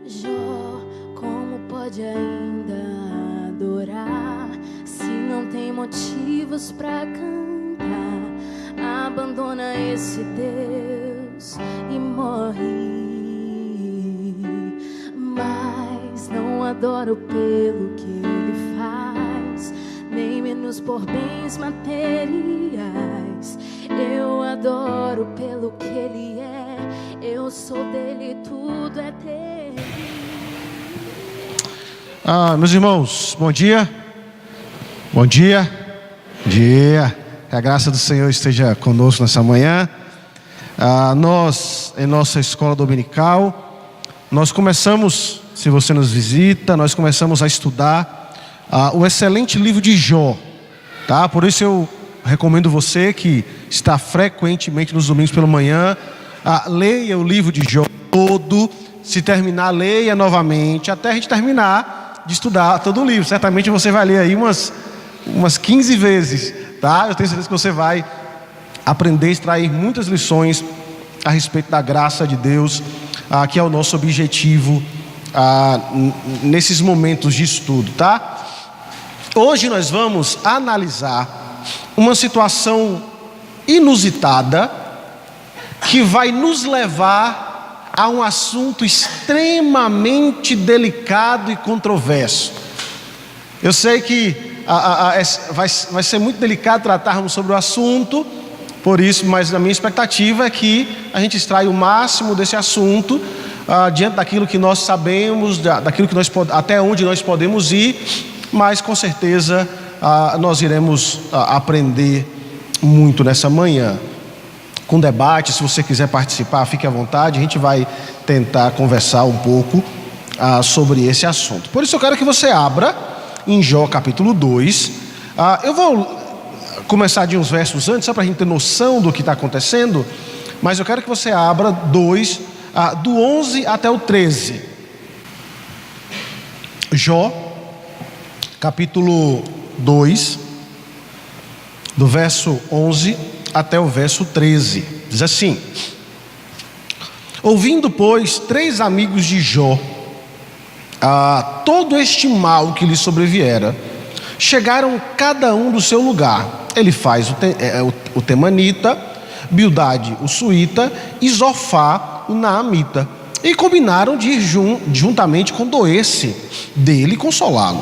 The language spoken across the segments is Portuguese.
Jó, como pode ainda adorar se não tem motivos pra cantar? Abandona esse Deus e morre. Mas não adoro pelo que ele faz, nem menos por bens materiais. Eu adoro pelo que ele é, eu sou dele, tudo é dele. Meus irmãos, bom dia. Bom dia. Bom dia. Que a graça do Senhor esteja conosco nessa manhã. Nós, em nossa escola dominical, nós começamos, se você nos visita, nós começamos a estudar o excelente livro de Jó, tá? Por isso eu recomendo você que está frequentemente nos domingos pela manhã, leia o livro de Jó todo. Se terminar, leia novamente, até a gente terminar de estudar todo o livro. Certamente você vai ler aí umas 15 vezes, tá? Eu tenho certeza que você vai aprender, extrair muitas lições a respeito da graça de Deus, que é o nosso objetivo nesses momentos de estudo, tá? Hoje nós vamos analisar uma situação inusitada que vai nos levar a um assunto extremamente delicado e controverso. Eu sei que vai ser muito delicado tratarmos sobre o assunto, por isso, mas a minha expectativa é que a gente extraia o máximo desse assunto diante daquilo que nós sabemos, daquilo que até onde nós podemos ir, mas com certeza nós iremos aprender muito nessa manhã. Com debate, se você quiser participar, fique à vontade, a gente vai tentar conversar um pouco sobre esse assunto. Por isso eu quero que você abra em Jó capítulo 2, eu vou começar de uns versos antes, só para a gente ter noção do que está acontecendo, mas eu quero que você abra 2, do 11 até o 13. Jó, capítulo 2, do verso 11 até o verso 13, diz assim: ouvindo, pois, 3 amigos de Jó todo este mal que lhe sobreviera, chegaram cada um do seu lugar. Ele faz o temanita, Bildade o suíta e Zofá o naamita, e combinaram de ir juntamente com Doesse dele consolá-lo.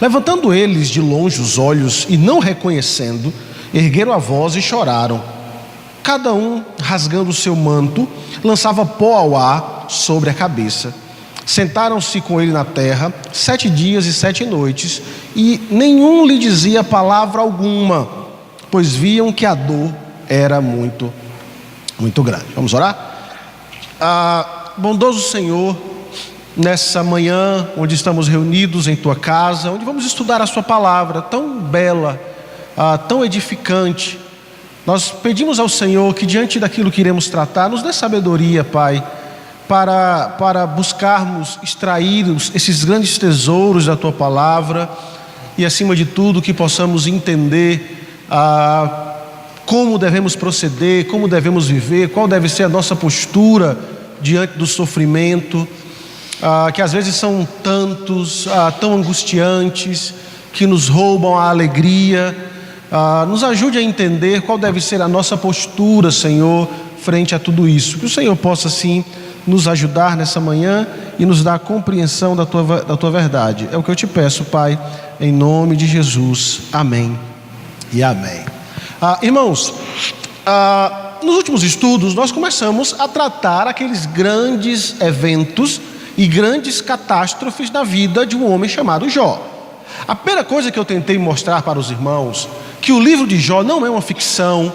Levantando eles de longe os olhos e não reconhecendo, ergueram a voz e choraram. Cada um, rasgando o seu manto, lançava pó ao ar sobre a cabeça. Sentaram-se com ele na terra 7 dias e 7 noites, e nenhum lhe dizia palavra alguma, pois viam que a dor era muito, muito grande. Vamos orar? Bondoso Senhor, nessa manhã onde estamos reunidos em Tua casa, onde vamos estudar a Sua palavra tão bela, tão edificante, nós pedimos ao Senhor que diante daquilo que iremos tratar, nos dê sabedoria, Pai, para buscarmos extrair esses grandes tesouros da Tua palavra, e acima de tudo que possamos entender como devemos proceder, como devemos viver, qual deve ser a nossa postura diante do sofrimento, que às vezes são tantos, tão angustiantes, que nos roubam a alegria. Nos ajude a entender qual deve ser a nossa postura, Senhor, frente a tudo isso. Que o Senhor possa, sim, nos ajudar nessa manhã e nos dar a compreensão da tua verdade. É o que eu te peço, Pai, em nome de Jesus. Amém e amém. Irmãos, nos últimos estudos nós começamos a tratar aqueles grandes eventos e grandes catástrofes na vida de um homem chamado Jó. A primeira coisa que eu tentei mostrar para os irmãos, que o livro de Jó não é uma ficção,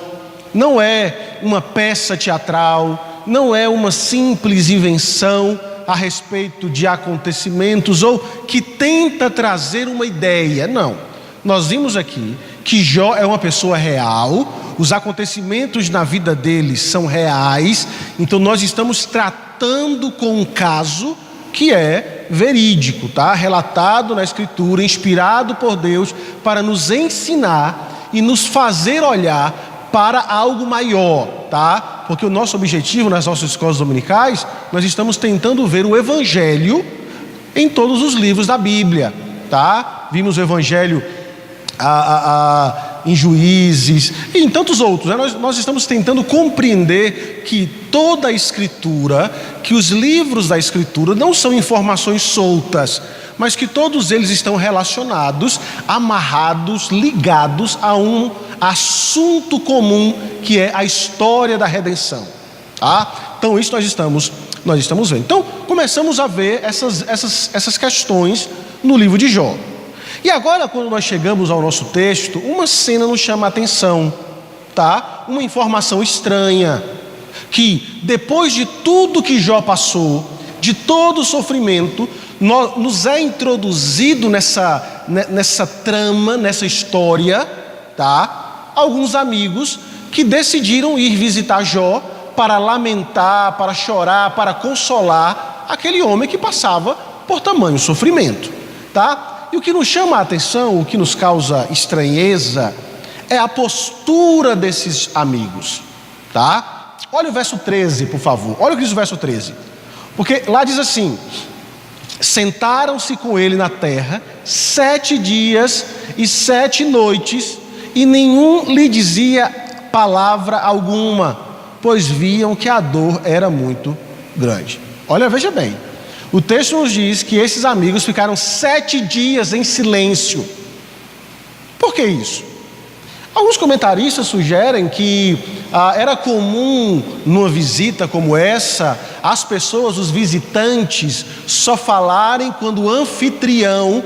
não é uma peça teatral, não é uma simples invenção a respeito de acontecimentos ou que tenta trazer uma ideia. Não, nós vimos aqui que Jó é uma pessoa real, os acontecimentos na vida dele são reais, então nós estamos tratando com um caso que é verídico, tá? Relatado na Escritura, inspirado por Deus para nos ensinar e nos fazer olhar para algo maior, tá? tá? Porque o nosso objetivo nas nossas escolas dominicais, nós estamos tentando ver o Evangelho em todos os livros da Bíblia, tá? Vimos o Evangelho em Juízes e em tantos outros, né? Nós estamos tentando compreender que toda a Escritura, que os livros da Escritura não são informações soltas, mas que todos eles estão relacionados, amarrados, ligados a um assunto comum, que é a história da redenção, tá? Então isso nós estamos vendo. Então começamos a ver essas questões no livro de Jó. E agora, quando nós chegamos ao nosso texto, uma cena nos chama a atenção, tá? Uma informação estranha, que depois de tudo que Jó passou, de todo o sofrimento, nos é introduzido nessa trama, nessa história, tá? Alguns amigos que decidiram ir visitar Jó para lamentar, para chorar, para consolar aquele homem que passava por tamanho sofrimento, tá? E o que nos chama a atenção, o que nos causa estranheza, é a postura desses amigos, tá? Olha o verso 13, por favor. Olha o que diz o verso 13. Porque lá diz assim: sentaram-se com ele na terra 7 dias e 7 noites, e nenhum lhe dizia palavra alguma, pois viam que a dor era muito grande. Olha, veja bem. O texto nos diz que esses amigos ficaram 7 dias em silêncio. Por que isso? Alguns comentaristas sugerem que era comum numa visita como essa, as pessoas, os visitantes, só falarem quando o anfitrião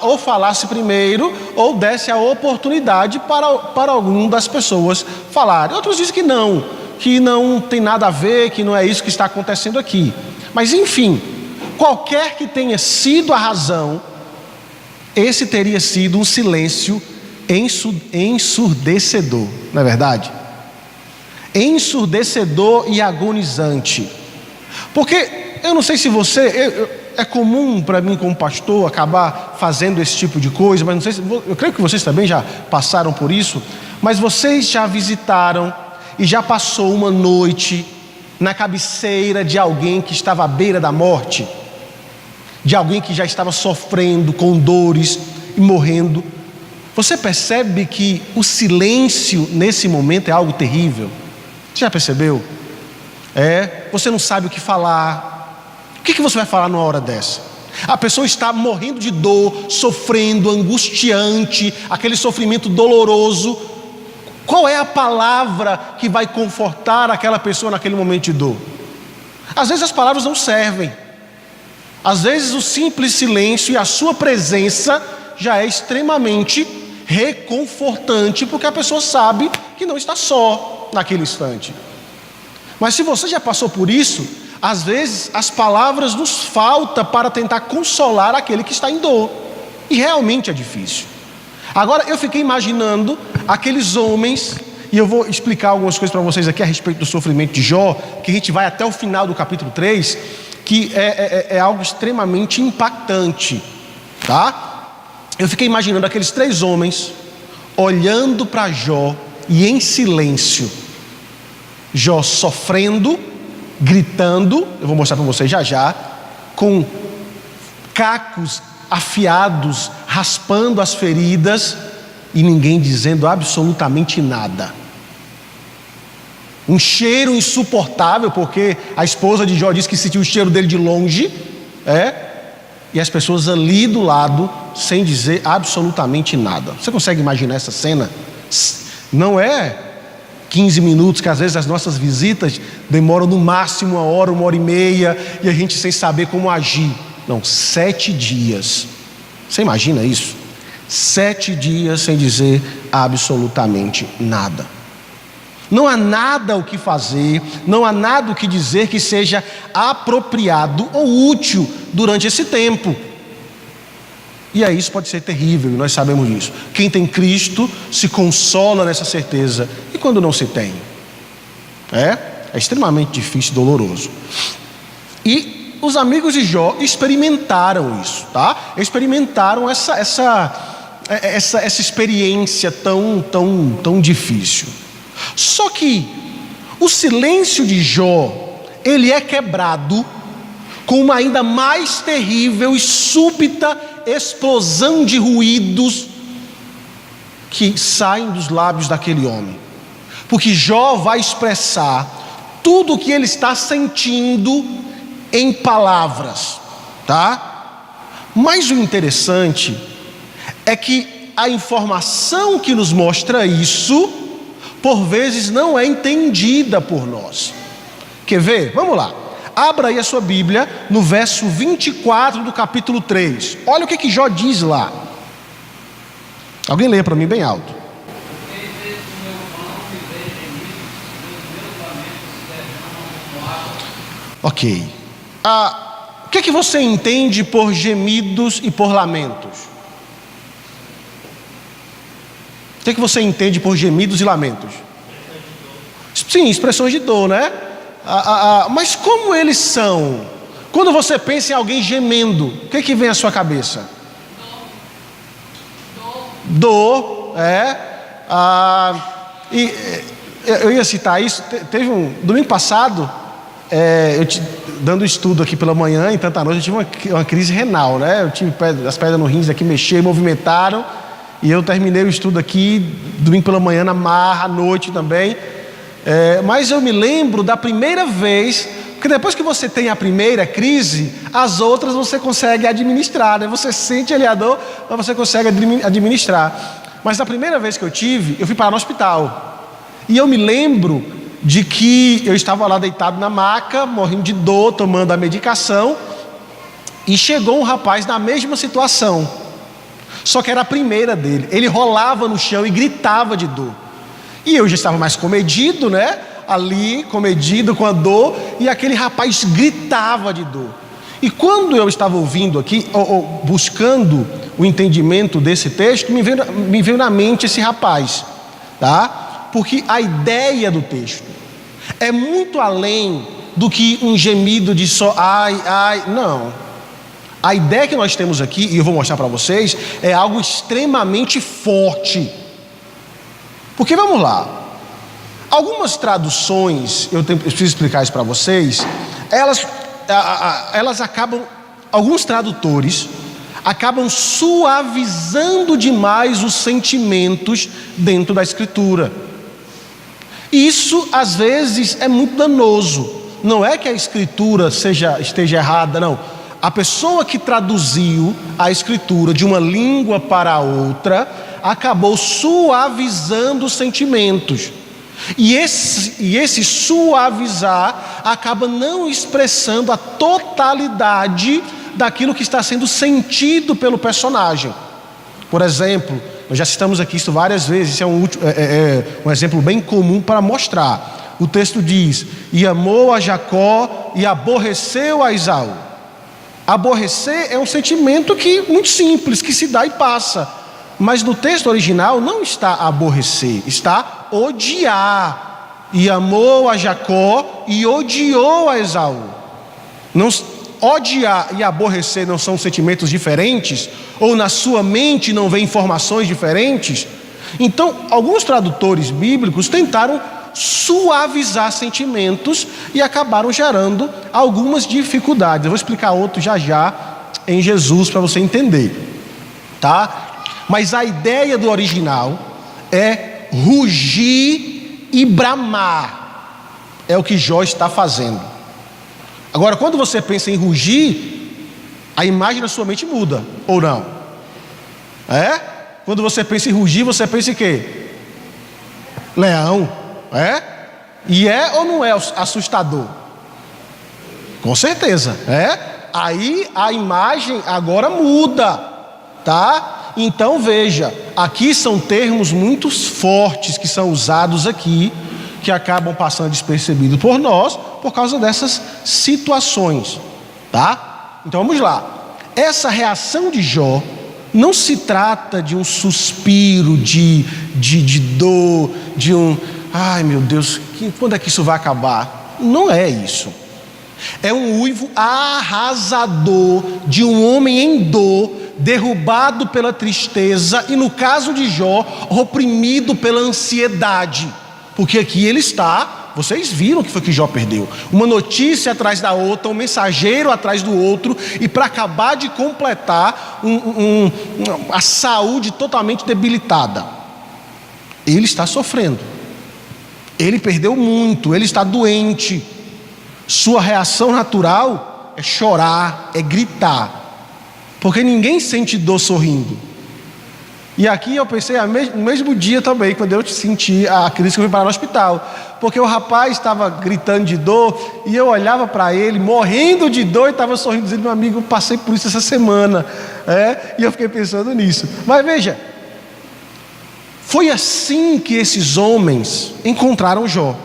ou falasse primeiro, ou desse a oportunidade para alguma das pessoas falarem. Outros dizem que não tem nada a ver, que não é isso que está acontecendo aqui. Mas enfim, qualquer que tenha sido a razão, esse teria sido um silêncio ensurdecedor, não é verdade? Ensurdecedor e agonizante. Porque eu não sei se é comum para mim como pastor acabar fazendo esse tipo de coisa, mas não sei se, eu creio que vocês também já passaram por isso, mas vocês já visitaram e já passou uma noite na cabeceira de alguém que estava à beira da morte, de alguém que já estava sofrendo com dores e morrendo. Você percebe que o silêncio nesse momento é algo terrível? Você já percebeu? Você não sabe o que falar. O que você vai falar numa hora dessa? A pessoa está morrendo de dor, sofrendo, angustiante, aquele sofrimento doloroso. Qual é a palavra que vai confortar aquela pessoa naquele momento de dor? Às vezes as palavras não servem. Às vezes o simples silêncio e a sua presença já é extremamente reconfortante, porque a pessoa sabe que não está só naquele instante. Mas se você já passou por isso, às vezes as palavras nos faltam para tentar consolar aquele que está em dor. E realmente é difícil. Agora eu fiquei imaginando aqueles homens, e eu vou explicar algumas coisas para vocês aqui a respeito do sofrimento de Jó, que a gente vai até o final do capítulo 3, que é algo extremamente impactante, tá? Eu fiquei imaginando aqueles 3 homens olhando para Jó e em silêncio, Jó sofrendo, gritando, eu vou mostrar para vocês já, com cacos afiados, raspando as feridas, e ninguém dizendo absolutamente nada. Um cheiro insuportável, porque a esposa de Jó disse que sentiu o cheiro dele de longe, e as pessoas ali do lado, sem dizer absolutamente nada. Você consegue imaginar essa cena? Não é 15 minutos, que às vezes as nossas visitas demoram no máximo 1 hora, 1h30, e a gente sem saber como agir. Não, 7 dias. Você imagina isso? 7 dias sem dizer absolutamente nada. Não há nada o que fazer, não há nada o que dizer que seja apropriado ou útil durante esse tempo. E aí isso pode ser terrível, e nós sabemos disso. Quem tem Cristo se consola nessa certeza. E quando não se tem? É extremamente difícil e doloroso. E os amigos de Jó experimentaram isso, tá? Experimentaram essa experiência tão difícil. Só que O silêncio de Jó, ele é quebrado com uma ainda mais terrível e súbita explosão de ruídos que saem dos lábios daquele homem. Porque Jó vai expressar tudo o que ele está sentindo em palavras, tá? Mas o interessante é que a informação que nos mostra isso, por vezes não é entendida por nós. Quer ver? Vamos lá. Abra aí a sua Bíblia no verso 24 do capítulo 3. Olha o que Jó diz lá. Alguém lê para mim bem alto. Ok. O que você entende por gemidos e por lamentos? O que você entende por gemidos e lamentos? Sim, expressões de dor, né? Mas como eles são? Quando você pensa em alguém gemendo, o que vem à sua cabeça? Dor, eu ia citar isso. Teve domingo passado, dando estudo aqui pela manhã, e tanta noite, eu tive uma crise renal, né? Eu tive as pedras no rins aqui, mexeram, movimentaram, e eu terminei o estudo aqui, domingo pela manhã, na marra, à noite também. Mas eu me lembro da primeira vez, porque depois que você tem a primeira crise, as outras você consegue administrar, né? Você sente ali a dor, mas você consegue administrar. Mas da primeira vez que eu tive, eu fui parar no hospital. E eu me lembro de que eu estava lá deitado na maca, morrendo de dor, tomando a medicação, e chegou um rapaz na mesma situação, só que era a primeira dele. Ele rolava no chão e gritava de dor. E eu já estava mais comedido, né? Ali, comedido com a dor, e aquele rapaz gritava de dor. E quando eu estava ouvindo aqui, buscando o entendimento desse texto, me veio na mente esse rapaz, tá? Porque a ideia do texto é muito além do que um gemido de só ai, ai, não. A ideia que nós temos aqui, e eu vou mostrar para vocês, é algo extremamente forte. Porque vamos lá, algumas traduções, eu preciso explicar isso para vocês, elas acabam, alguns tradutores acabam suavizando demais os sentimentos dentro da Escritura. E isso às vezes é muito danoso. Não é que a Escritura esteja errada, não. A pessoa que traduziu a Escritura de uma língua para outra acabou suavizando os sentimentos. E esse suavizar acaba não expressando a totalidade daquilo que está sendo sentido pelo personagem. Por exemplo, nós já citamos aqui isso várias vezes, isso é um exemplo bem comum para mostrar. O texto diz: e amou a Jacó e aborreceu a Esaú. Aborrecer é um sentimento muito simples, que se dá e passa. Mas no texto original não está aborrecer, está odiar. E amou a Jacó e odiou a Esaú. Não, odiar e aborrecer não são sentimentos diferentes? Ou na sua mente não vem informações diferentes? Então, alguns tradutores bíblicos tentaram suavizar sentimentos e acabaram gerando algumas dificuldades. Eu vou explicar outro já em Jesus para você entender, tá? Mas a ideia do original é rugir e bramar. É o que Jó está fazendo. Agora, quando você pensa em rugir, a imagem da sua mente muda, ou não? Quando você pensa em rugir, você pensa em quê? Leão, E é ou não é assustador? Com certeza, Aí a imagem agora muda, tá? Então veja, aqui são termos muito fortes que são usados aqui, que acabam passando despercebidos por nós, por causa dessas situações, tá? Então vamos lá. Essa reação de Jó não se trata de um suspiro de dor, de um, ai meu Deus, quando é que isso vai acabar? Não é isso. É um uivo arrasador de um homem em dor, derrubado pela tristeza e, no caso de Jó, oprimido pela ansiedade, porque aqui ele está Vocês viram o que foi que Jó perdeu. Uma notícia atrás da outra, um mensageiro atrás do outro, e para acabar de completar a saúde totalmente debilitada. Ele está sofrendo. Ele perdeu muito, ele está doente. Sua reação natural é chorar, é gritar, porque ninguém sente dor sorrindo. E aqui eu pensei, no mesmo dia também, quando eu senti a crise que eu fui parar no hospital, porque o rapaz estava gritando de dor, e eu olhava para ele, morrendo de dor, e estava sorrindo, dizendo: meu amigo, eu passei por isso essa semana, e eu fiquei pensando nisso. Mas veja, foi assim que esses homens encontraram Jó,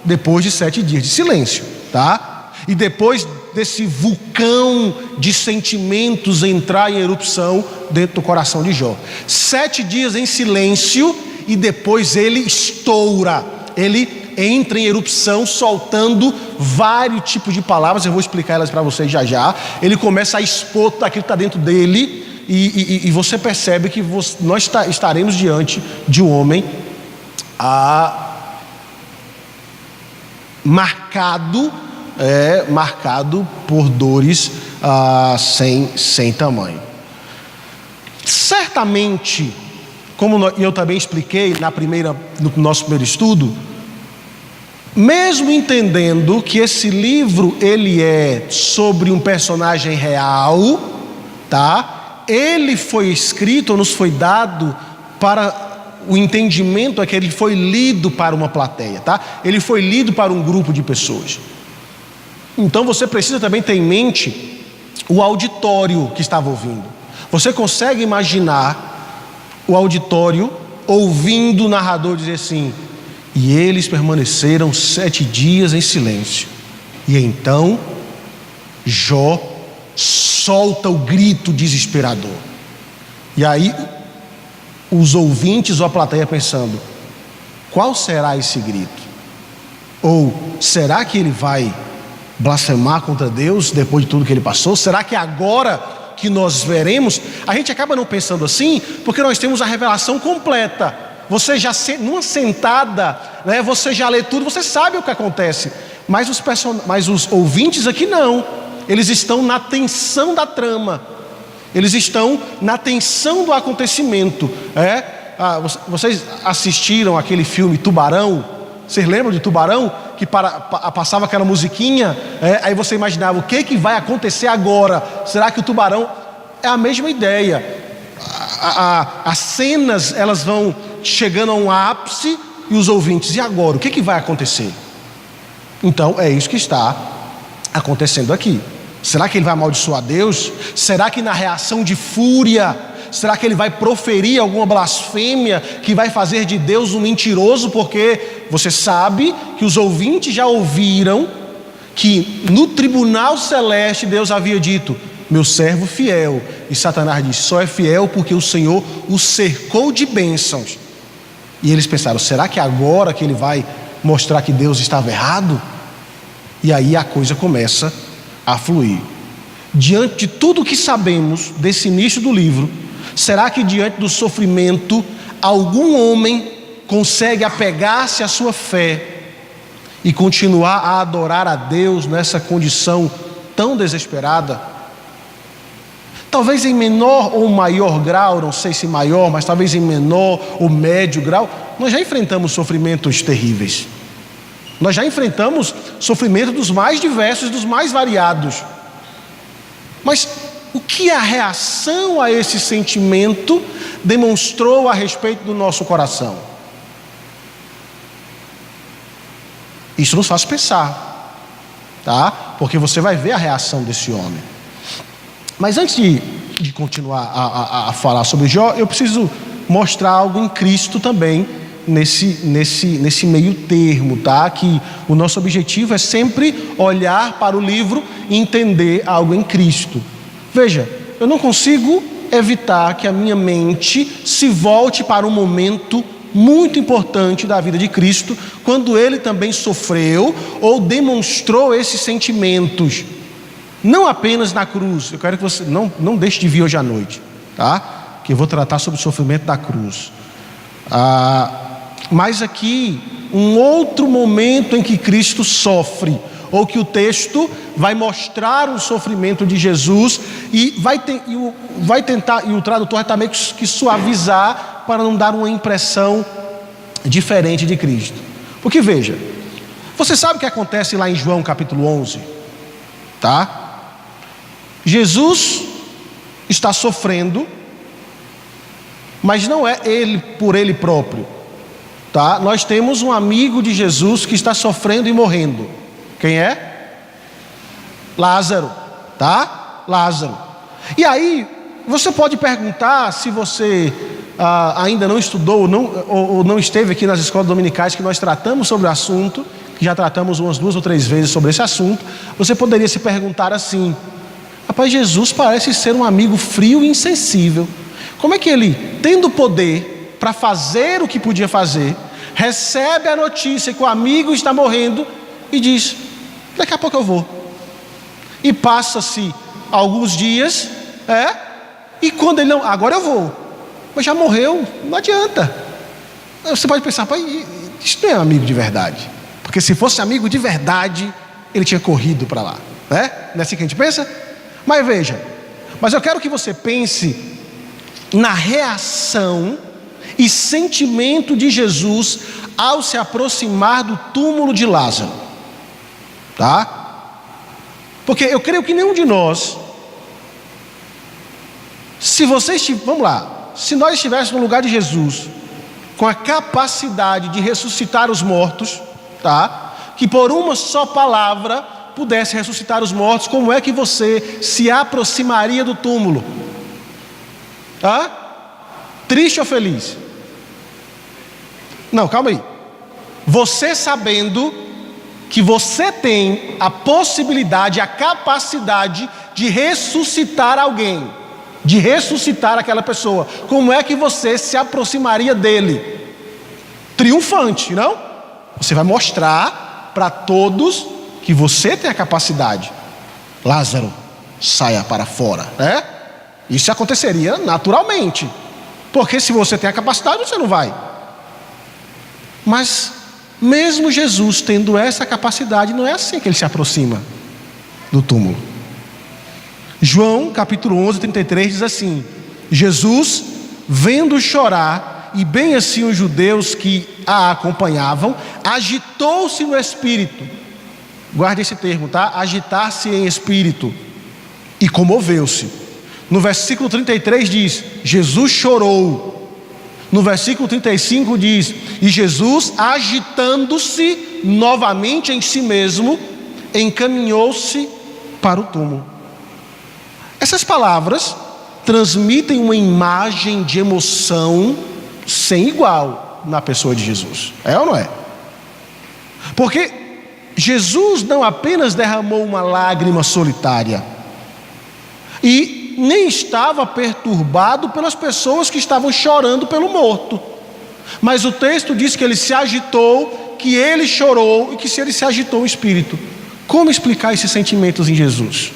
depois de 7 dias de silêncio, tá? E depois desse vulcão de sentimentos entrar em erupção dentro do coração de Jó. 7 dias em silêncio, e depois ele estoura, ele entra em erupção, soltando vários tipos de palavras. Eu vou explicar elas para vocês já já. Ele começa a expor tudo aquilo que está dentro dele, e você percebe que nós estaremos diante de um homem marcado por dores sem tamanho. Certamente, como eu também expliquei no nosso primeiro estudo, mesmo entendendo que esse livro ele é sobre um personagem real, tá? Ele foi escrito, ou nos foi dado para o entendimento é que ele foi lido para uma plateia, tá? Ele foi lido para um grupo de pessoas. Então você precisa também ter em mente o auditório que estava ouvindo. Você consegue imaginar o auditório ouvindo o narrador dizer assim: e eles permaneceram 7 dias em silêncio, e então Jó solta o grito desesperador. E aí os ouvintes ou a plateia pensando: qual será esse grito? Ou será que ele vai blasfemar contra Deus depois de tudo que ele passou? Será que é agora que nós veremos? A gente acaba não pensando assim, porque nós temos a revelação completa. Você já, numa sentada, você já lê tudo, você sabe o que acontece. Mas os ouvintes aqui não. Eles estão na tensão da trama. Eles estão na tensão do acontecimento. Vocês assistiram aquele filme Tubarão? Vocês lembram de Tubarão? Que passava aquela musiquinha, aí você imaginava o que vai acontecer agora. Será que o tubarão... É a mesma ideia. As cenas elas vão chegando a um ápice, e os ouvintes: e agora? O que vai acontecer? Então é isso que está acontecendo aqui. Será que ele vai amaldiçoar Deus? Será que na reação de fúria, será que ele vai proferir alguma blasfêmia que vai fazer de Deus um mentiroso? Porque você sabe que os ouvintes já ouviram que no tribunal celeste Deus havia dito: meu servo fiel. E Satanás disse: só é fiel porque o Senhor o cercou de bênçãos. E eles pensaram: será que é agora que ele vai mostrar que Deus estava errado? E aí a coisa começa a fluir. Diante de tudo o que sabemos desse início do livro, será que diante do sofrimento algum homem consegue apegar-se à sua fé e continuar a adorar a Deus nessa condição tão desesperada? Talvez em menor ou maior grau, não sei se maior, mas talvez em menor ou médio grau, nós já enfrentamos sofrimentos terríveis. Nós já enfrentamos sofrimentos dos mais diversos, dos mais variados. Mas o que a reação a esse sentimento demonstrou a respeito do nosso coração? Isso nos faz pensar, tá? Porque você vai ver a reação desse homem. Mas antes de continuar a falar sobre Jó, eu preciso mostrar algo em Cristo também nesse meio termo, tá? Que o nosso objetivo é sempre olhar para o livro e entender algo em Cristo. Veja, eu não consigo evitar que a minha mente se volte para um momento muito importante da vida de Cristo, quando ele também sofreu ou demonstrou esses sentimentos, não apenas na cruz. Eu quero que você não deixe de vir hoje à noite, tá? Que eu vou tratar sobre o sofrimento da cruz. Mas aqui um outro momento em que Cristo sofre, ou que o texto vai mostrar o sofrimento de Jesus e o tradutor vai também que suavizar para não dar uma impressão diferente de Cristo. Porque veja, você sabe o que acontece lá em João capítulo 11, tá? Jesus está sofrendo, mas não é ele por ele próprio, tá? Nós temos um amigo de Jesus que está sofrendo e morrendo. Quem é? Lázaro, tá? Lázaro. E aí, você pode perguntar, se você ainda não estudou ou não esteve aqui nas escolas dominicais que nós tratamos sobre o assunto, que já tratamos umas 2 ou 3 vezes sobre esse assunto, você poderia se perguntar assim: rapaz, Jesus parece ser um amigo frio e insensível. Como é que ele, tendo poder para fazer o que podia fazer, recebe a notícia que o amigo está morrendo e diz: daqui a pouco eu vou. E passa-se alguns dias, e quando ele não, agora eu vou, mas já morreu, não adianta. Você pode pensar: pai, isso não é amigo de verdade, porque se fosse amigo de verdade, ele tinha corrido para lá, né? Não é assim que a gente pensa? Mas veja, mas eu quero que você pense na reação e sentimento de Jesus ao se aproximar do túmulo de Lázaro, tá? Porque eu creio que nenhum de nós, se nós estivéssemos no lugar de Jesus, com a capacidade de ressuscitar os mortos, tá? Que por uma só palavra pudesse ressuscitar os mortos, como é que você se aproximaria do túmulo? Tá? Triste ou feliz? Não, calma aí. Você sabendo que você tem a possibilidade, a capacidade de ressuscitar alguém, de ressuscitar aquela pessoa, como é que você se aproximaria dele? Triunfante, não? Você vai mostrar para todos que você tem a capacidade. Lázaro, saia para fora, né? Isso aconteceria naturalmente, porque se você tem a capacidade, você não vai. Mas mesmo Jesus tendo essa capacidade, não é assim que ele se aproxima do túmulo. João capítulo 11, 33 diz assim: Jesus, vendo chorar, e bem assim os judeus que a acompanhavam, agitou-se no espírito. Guarde esse termo, tá? Agitar-se em espírito, e comoveu-se. No versículo 33 diz: Jesus chorou. No versículo 35 diz: e Jesus, agitando-se novamente em si mesmo, encaminhou-se para o túmulo. Essas palavras transmitem uma imagem de emoção sem igual na pessoa de Jesus. É ou não é? Porque Jesus não apenas derramou uma lágrima solitária, e nem estava perturbado pelas pessoas que estavam chorando pelo morto, mas o texto diz que ele se agitou, que ele chorou e que se ele se agitou o espírito. Como explicar esses sentimentos em Jesus?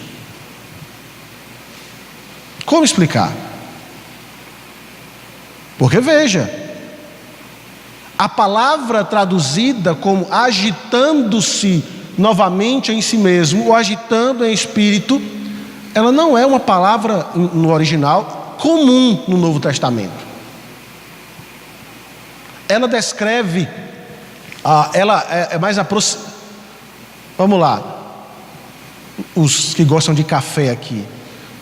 Como explicar? Porque veja, a palavra traduzida como agitando-se novamente em si mesmo, ou agitando em espírito, ela não é uma palavra no original comum no Novo Testamento. Ela descreve, ela é mais Vamos lá, os que gostam de café aqui.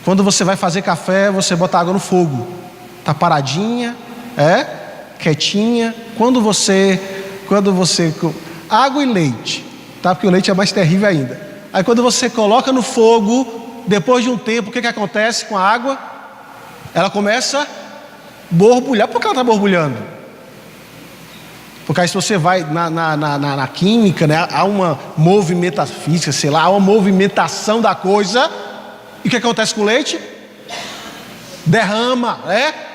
Quando você vai fazer café, você bota água no fogo, tá paradinha, quietinha. Quando você água e leite, tá? Porque o leite é mais terrível ainda. Aí quando você coloca no fogo, depois de um tempo, o que acontece com a água? Ela começa a borbulhar. Por que ela está borbulhando? Porque aí se você vai na química, né, há uma movimentação física, sei lá, há uma movimentação da coisa. E o que acontece com o leite? Derrama,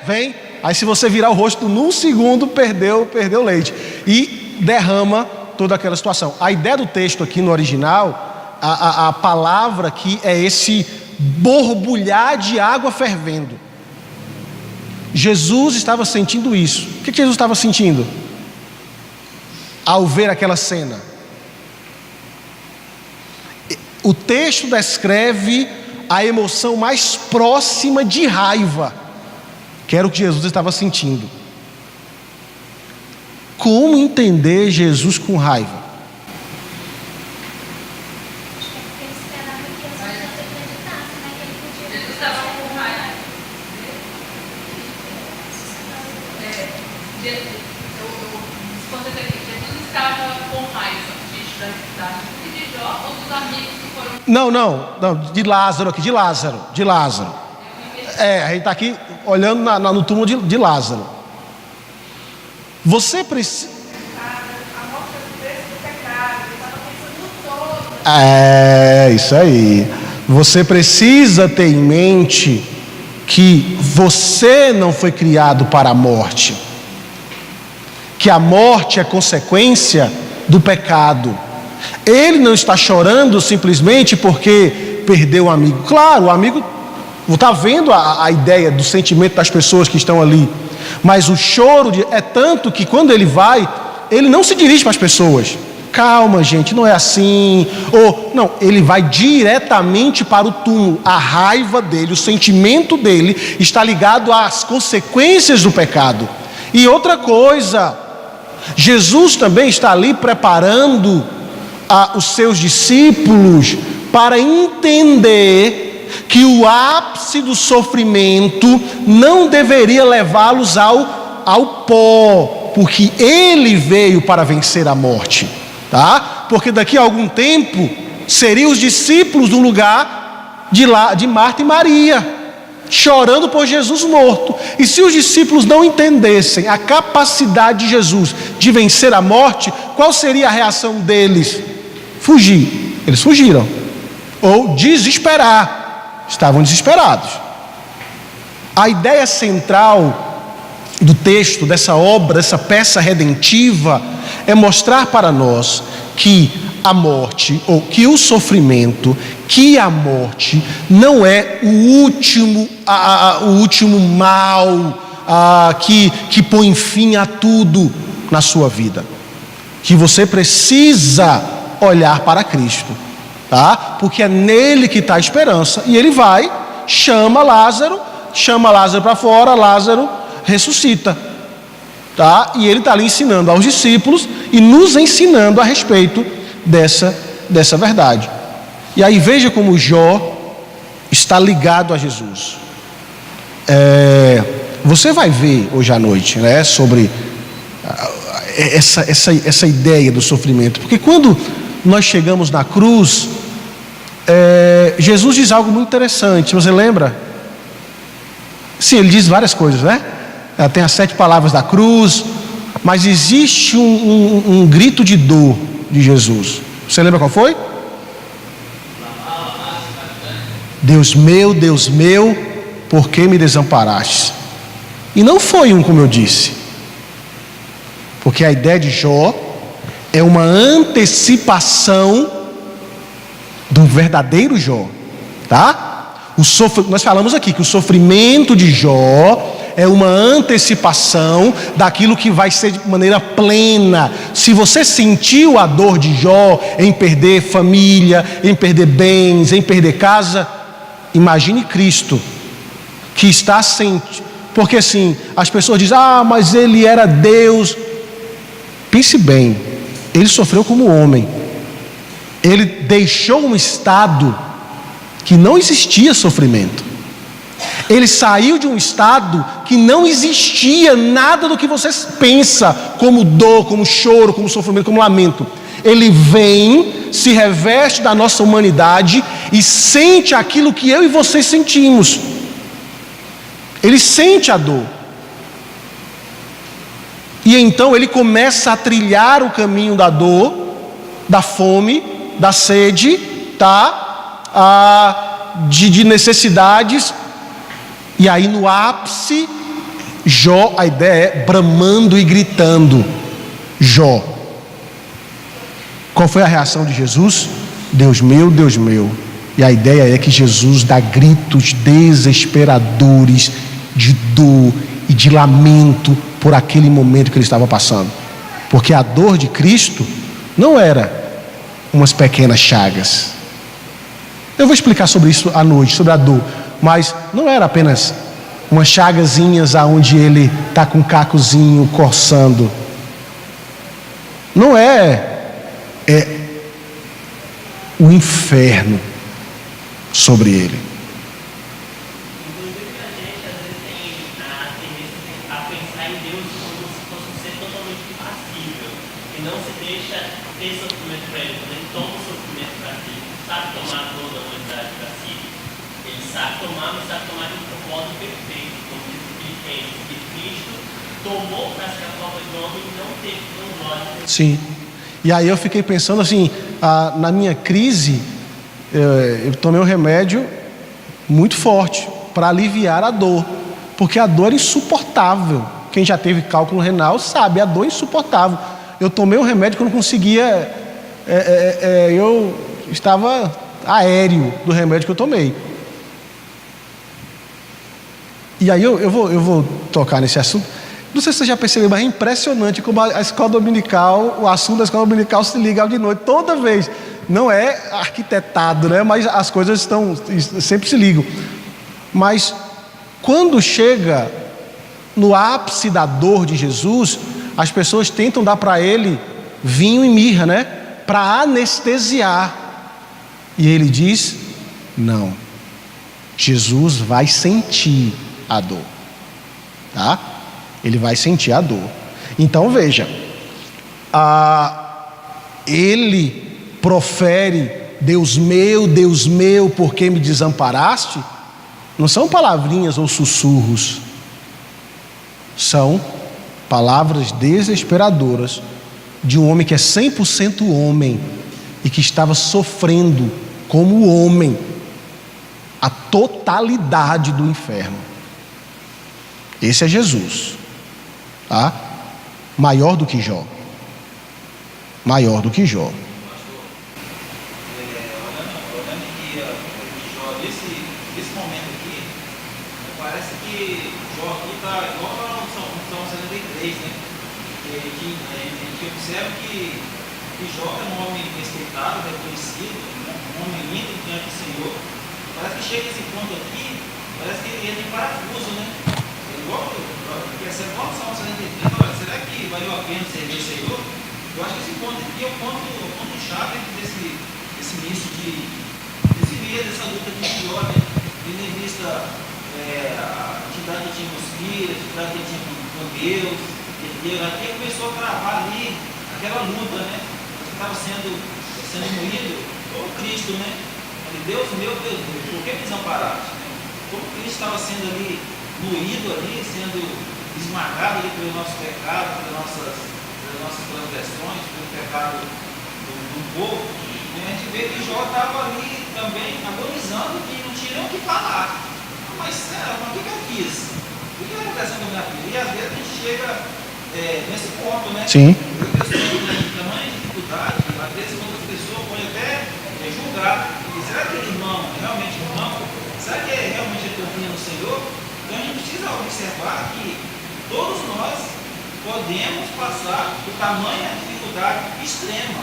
vem. Aí se você virar o rosto num segundo, perdeu o leite. E derrama toda aquela situação. A ideia do texto aqui no original, a palavra aqui é esse borbulhar de água fervendo. Jesus estava sentindo isso. O que Jesus estava sentindo? ao ver aquela cena? O texto descreve a emoção mais próxima de raiva, que era o que Jesus estava sentindo. Como entender Jesus com raiva? Não, de Lázaro aqui, de Lázaro. A gente está aqui olhando no túmulo de Lázaro. Você precisa. Isso aí. Você precisa ter em mente que você não foi criado para a morte, que a morte é consequência do pecado. Ele não está chorando simplesmente porque perdeu um amigo. Claro, o amigo está vendo a ideia do sentimento das pessoas que estão ali, mas o choro é tanto que quando ele vai, ele não se dirige para as pessoas. Calma, gente, não é assim. Ou não, ele vai diretamente para o túmulo. A raiva dele, o sentimento dele está ligado às consequências do pecado. E outra coisa, Jesus também está ali preparando os seus discípulos para entender que o ápice do sofrimento não deveria levá-los ao pó, porque ele veio para vencer a morte, tá? Porque daqui a algum tempo seriam os discípulos no lugar de Marta e Maria, chorando por Jesus morto. E se os discípulos não entendessem a capacidade de Jesus de vencer a morte, qual seria a reação deles? Fugir. Eles fugiram. Ou desesperar. Estavam desesperados. A ideia central do texto, dessa obra, dessa peça redentiva, é mostrar para nós que a morte, ou que o sofrimento, que a morte não é o último mal que põe fim a tudo na sua vida. Que você precisa olhar para Cristo, tá? Porque é nele que está a esperança. E ele vai, chama Lázaro para fora, Lázaro ressuscita, tá? E ele está ali ensinando aos discípulos e nos ensinando a respeito dessa verdade. E aí veja como Jó está ligado a Jesus. Você vai ver hoje à noite, né, sobre essa ideia do sofrimento, porque quando nós chegamos na cruz, Jesus diz algo muito interessante. Você lembra? Sim, ele diz várias coisas, né? Tem as 7 palavras da cruz, mas existe um grito de dor de Jesus. Você lembra qual foi? Deus meu, por que me desamparaste? E não foi como eu disse, porque a ideia de Jó é uma antecipação do verdadeiro Jó, tá? Nós falamos aqui que o sofrimento de Jó é uma antecipação daquilo que vai ser de maneira plena. Se você sentiu a dor de Jó em perder família, em perder bens, em perder casa, imagine Cristo que está sentindo. Porque assim, as pessoas dizem, mas ele era Deus. Pense bem, ele sofreu como homem. Ele deixou um estado que não existia sofrimento. Ele saiu de um estado que não existia nada do que você pensa como dor, como choro, como sofrimento, como lamento. Ele vem, se reveste da nossa humanidade e sente aquilo que eu e você sentimos. Ele sente a dor. E então ele começa a trilhar o caminho da dor, da fome, da sede, tá? De necessidades. E aí no ápice, Jó, a ideia é bramando e gritando. Jó. Qual foi a reação de Jesus? Deus meu. E a ideia é que Jesus dá gritos desesperadores de dor e de lamento por aquele momento que ele estava passando. Porque a dor de Cristo não era umas pequenas chagas. Eu vou explicar sobre isso à noite, sobre a dor. Mas não era apenas umas chagazinhas aonde ele está com um cacozinho coçando. Não é o inferno sobre ele. Inclusive a gente às vezes tem a tendência a pensar em Deus como se fosse um ser totalmente impassível, e não se deixa ter sofrimento para ele, quando ele toma o sofrimento para si, sabe tomar toda a humanidade para si. Ele sabe tomar, mas sabe tomar de um modo perfeito, como diz o Filipenses, que Cristo tomou para ser a forma de homem e não teve glória. Sim. E aí eu fiquei pensando assim, na minha crise, eu tomei um remédio muito forte para aliviar a dor, porque a dor é insuportável. Quem já teve cálculo renal sabe, a dor é insuportável. Eu tomei um remédio que eu não conseguia, eu estava aéreo do remédio que eu tomei. E aí eu vou tocar nesse assunto. Não sei se você já percebeu, mas é impressionante como a escola dominical, o assunto da escola dominical se liga de noite, toda vez. Não é arquitetado, né? Mas as coisas sempre se ligam. Mas quando chega no ápice da dor de Jesus, as pessoas tentam dar para ele vinho e mirra, né? Para anestesiar. E ele diz: não, Jesus vai sentir a dor, tá? Ele vai sentir a dor. Então veja, ele profere: Deus meu, por que me desamparaste? Não são palavrinhas ou sussurros, são palavras desesperadoras de um homem que é 100% homem e que estava sofrendo como homem a totalidade do inferno. Esse é Jesus, tá? Maior do que Jó. Maior do que Jó. Olhando aqui Jó, nesse momento aqui, parece que Jó aqui está igual para o Salmo 73, né? Que a gente observa que Jó é um homem respeitado, reconhecido, um homem lindo diante do Senhor. Parece que chega esse ponto aqui, parece que ele entra em parafuso, né? Porque essa é igual o Salmo 73, olha, será que valeu a pena servir o Senhor? Eu acho que esse ponto aqui é o ponto chave desse início dessa luta de Jó, né? Tendo em vista a atividade que tinha com os filhos, a atividade que tinha com Deus, e aqui começou a travar ali aquela luta, né? Que estava sendo moído como Cristo, né? Deus meu, por que me desamparaste? Né? Como Cristo estava sendo ali moído ali, sendo esmagado ali pelo nosso pecado, pelas nossas transgressões, pelo pecado do povo, e a gente vê que Jó estava ali também agonizando, que não tinha nem o que falar. Mas o que eu fiz? O que está acontecendo com a minha vida? E às vezes a gente chega nesse ponto, né? Sim. Porque as pessoas têm tamanha dificuldade, às vezes quando as pessoas podem até julgar, e será que aquele irmão é realmente irmão? Será que realmente ele confia no Senhor? Então a gente precisa observar que todos nós podemos passar por tamanha dificuldade extrema,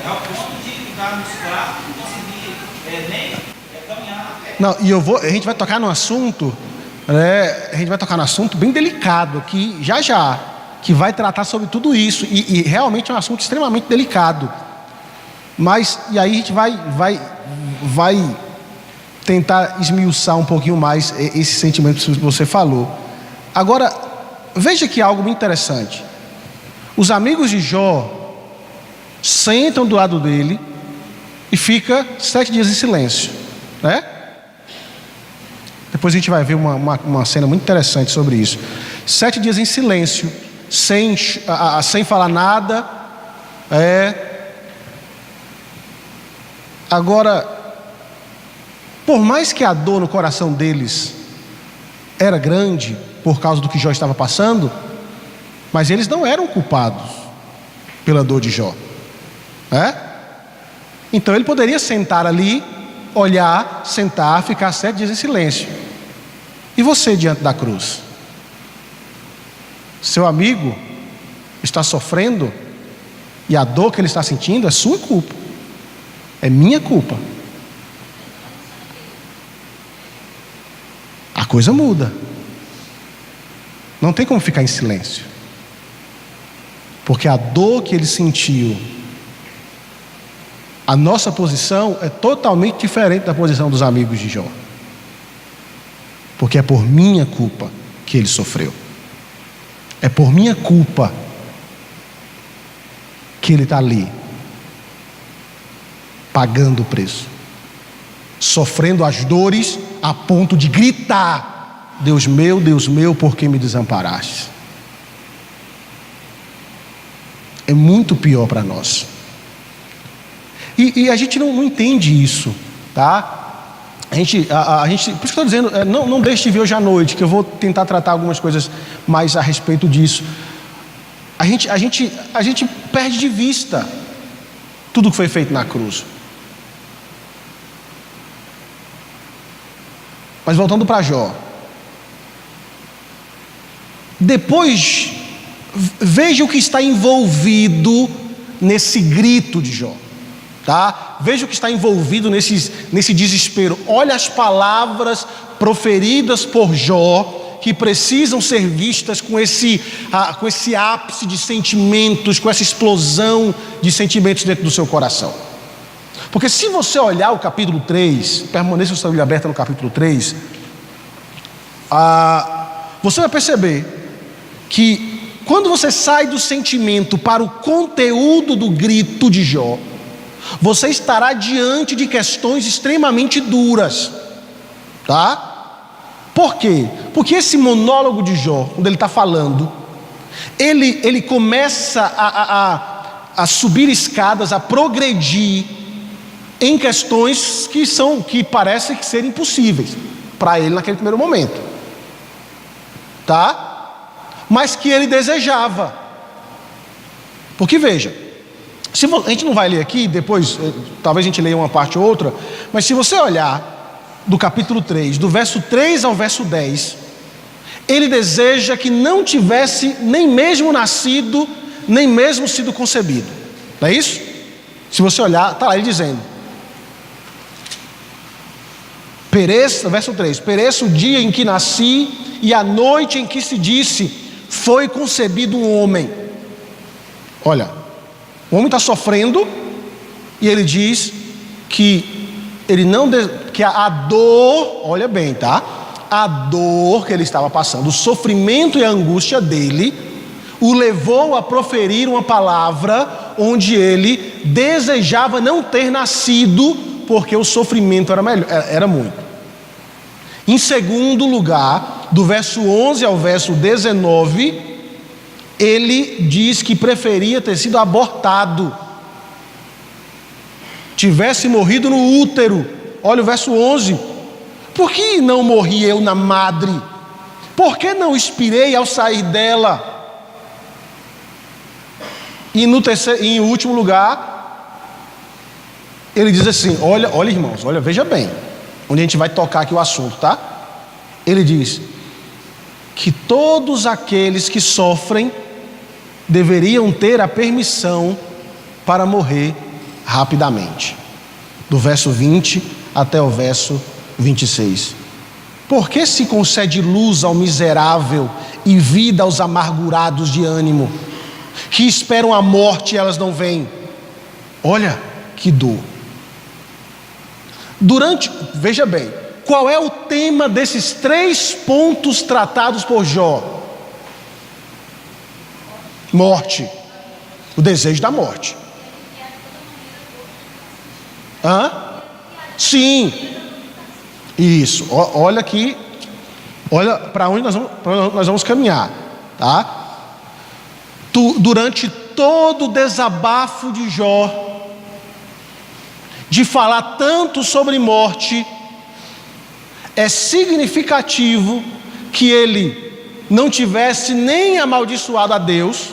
ao ponto de ficarmos fracos, não conseguir nem caminhar na fé. Não, e a gente vai tocar num assunto, bem delicado aqui, já, que vai tratar sobre tudo isso, e realmente é um assunto extremamente delicado. Mas, e aí a gente vai tentar esmiuçar um pouquinho mais esse sentimento que você falou. Agora, veja que algo muito interessante. Os amigos de Jó sentam do lado dele e fica 7 dias em silêncio, né? Depois a gente vai ver uma cena muito interessante sobre isso. 7 dias em silêncio, sem falar nada. Agora, por mais que a dor no coração deles era grande por causa do que Jó estava passando, mas eles não eram culpados pela dor de Jó, Então ele poderia sentar ali, olhar, sentar, ficar 7 dias em silêncio. E você diante da cruz? Seu amigo está sofrendo E a dor que ele está sentindo é sua culpa, é minha culpa. A coisa muda. Não tem como ficar em silêncio, porque a dor que ele sentiu, a nossa posição é totalmente diferente da posição dos amigos de Jó, porque é por minha culpa que ele sofreu, é por minha culpa que ele está ali pagando o preço, sofrendo as dores a ponto de gritar: Deus meu, por que me desamparaste? É muito pior para nós. E a gente não entende isso, tá? A gente, por isso que eu estou dizendo, não deixe de ver hoje à noite, que eu vou tentar tratar algumas coisas mais a respeito disso. A gente perde de vista tudo que foi feito na cruz. Mas voltando para Jó, depois veja o que está envolvido nesse grito de Jó, tá? Veja o que está envolvido nesse desespero. Olha as palavras proferidas por Jó, que precisam ser vistas com esse ápice de sentimentos, com essa explosão de sentimentos dentro do seu coração. Porque se você olhar o capítulo 3, permaneça a sua Bíblia aberta no capítulo 3, você vai perceber que quando você sai do sentimento para o conteúdo do grito de Jó, você estará diante de questões extremamente duras, tá? Por quê? Porque esse monólogo de Jó, quando ele está falando, ele começa a subir escadas, a progredir em questões que parecem ser impossíveis para ele naquele primeiro momento, tá? Mas que ele desejava. Porque veja, a gente não vai ler aqui, depois talvez a gente leia uma parte ou outra, mas se você olhar do capítulo 3, do verso 3 ao verso 10, ele deseja que não tivesse nem mesmo nascido, nem mesmo sido concebido, não é isso? Se você olhar, está lá ele dizendo: pereça, verso 3, pereça o dia em que nasci e a noite em que se disse, foi concebido um homem. Olha, o homem está sofrendo e ele diz que que a dor, olha bem, tá? A dor que ele estava passando, o sofrimento e a angústia dele, o levou a proferir uma palavra onde ele desejava não ter nascido, porque o sofrimento era muito. Em segundo lugar, do verso 11 ao verso 19, ele diz que preferia ter sido abortado, tivesse morrido no útero. Olha o verso 11: por que não morri eu na madre? Por que não expirei ao sair dela? E em último lugar, ele diz assim, olha irmãos, veja bem, onde a gente vai tocar aqui o assunto, tá? Ele diz que todos aqueles que sofrem deveriam ter a permissão para morrer rapidamente. Do verso 20 até o verso 26. Por que se concede luz ao miserável e vida aos amargurados de ânimo, que esperam a morte e elas não vêm? Olha que dor. Veja bem, qual é o tema desses 3 pontos tratados por Jó? Morte, o desejo da morte. Sim, isso. Olha aqui, olha para onde nós vamos caminhar, tá? Durante todo o desabafo de Jó, de falar tanto sobre morte, é significativo que ele não tivesse nem amaldiçoado a Deus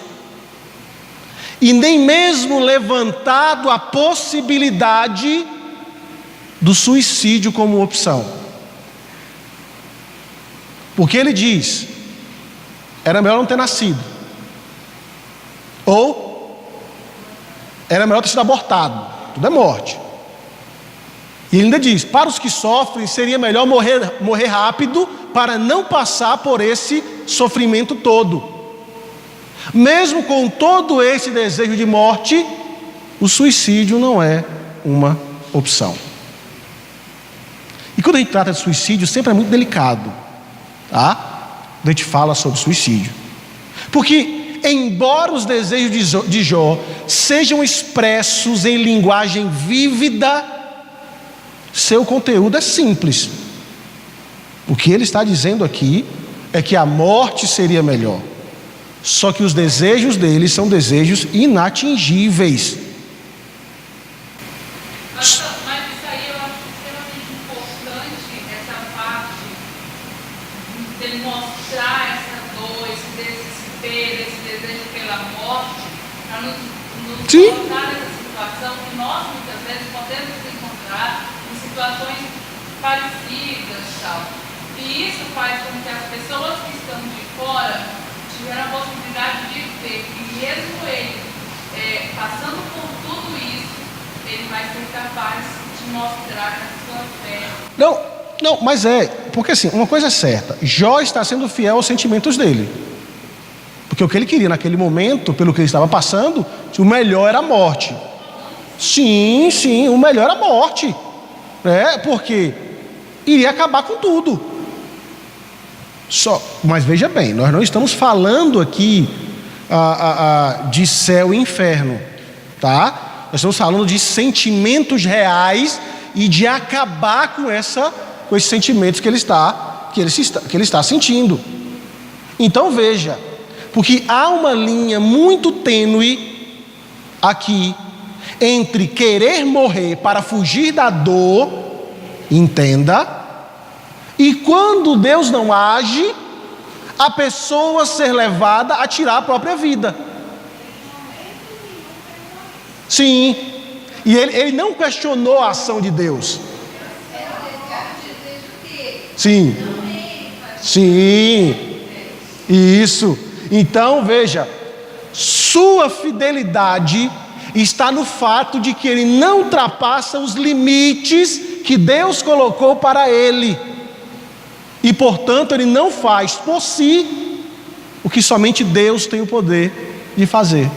e nem mesmo levantado a possibilidade do suicídio como opção. Porque ele diz, era melhor não ter nascido, ou era melhor ter sido abortado. Tudo é morte. E ele ainda diz: para os que sofrem, seria melhor morrer rápido, para não passar por esse sofrimento todo. Mesmo com todo esse desejo de morte, o suicídio não é uma opção. E quando a gente trata de suicídio, sempre é muito delicado, tá? Quando a gente fala sobre suicídio, porque embora os desejos de Jó sejam expressos em linguagem vívida, seu conteúdo é simples. O que ele está dizendo aqui é que a morte seria melhor, só que os desejos dele são desejos inatingíveis. Mas isso aí eu acho extremamente importante, essa parte dele mostrar essa dor, esse desespero, esse desejo pela morte, para nos colocar nessa situação que nós muitas vezes podemos nos encontrar em situações parecidas, tal. E isso faz com que as pessoas que estão de fora tiveram a possibilidade de ver que mesmo ele passando por tudo isso, ele vai ser capaz de mostrar a sua fé. Não, mas porque assim, uma coisa é certa: Jó está sendo fiel aos sentimentos dele, porque o que ele queria naquele momento, pelo que ele estava passando, o melhor era a morte. Sim, o melhor era a morte, porque iria acabar com tudo. Mas veja bem, nós não estamos falando aqui de céu e inferno, tá? Nós estamos falando de sentimentos reais e de acabar com esses sentimentos que ele está sentindo. Então veja, porque há uma linha muito tênue aqui entre querer morrer para fugir da dor, entenda, e quando Deus não age, a pessoa ser levada a tirar a própria vida. Sim, e ele não questionou a ação de Deus. Sim, isso. Então veja, sua fidelidade está no fato de que ele não ultrapassa os limites que Deus colocou para ele. E portanto ele não faz por si o que somente Deus tem o poder de fazer.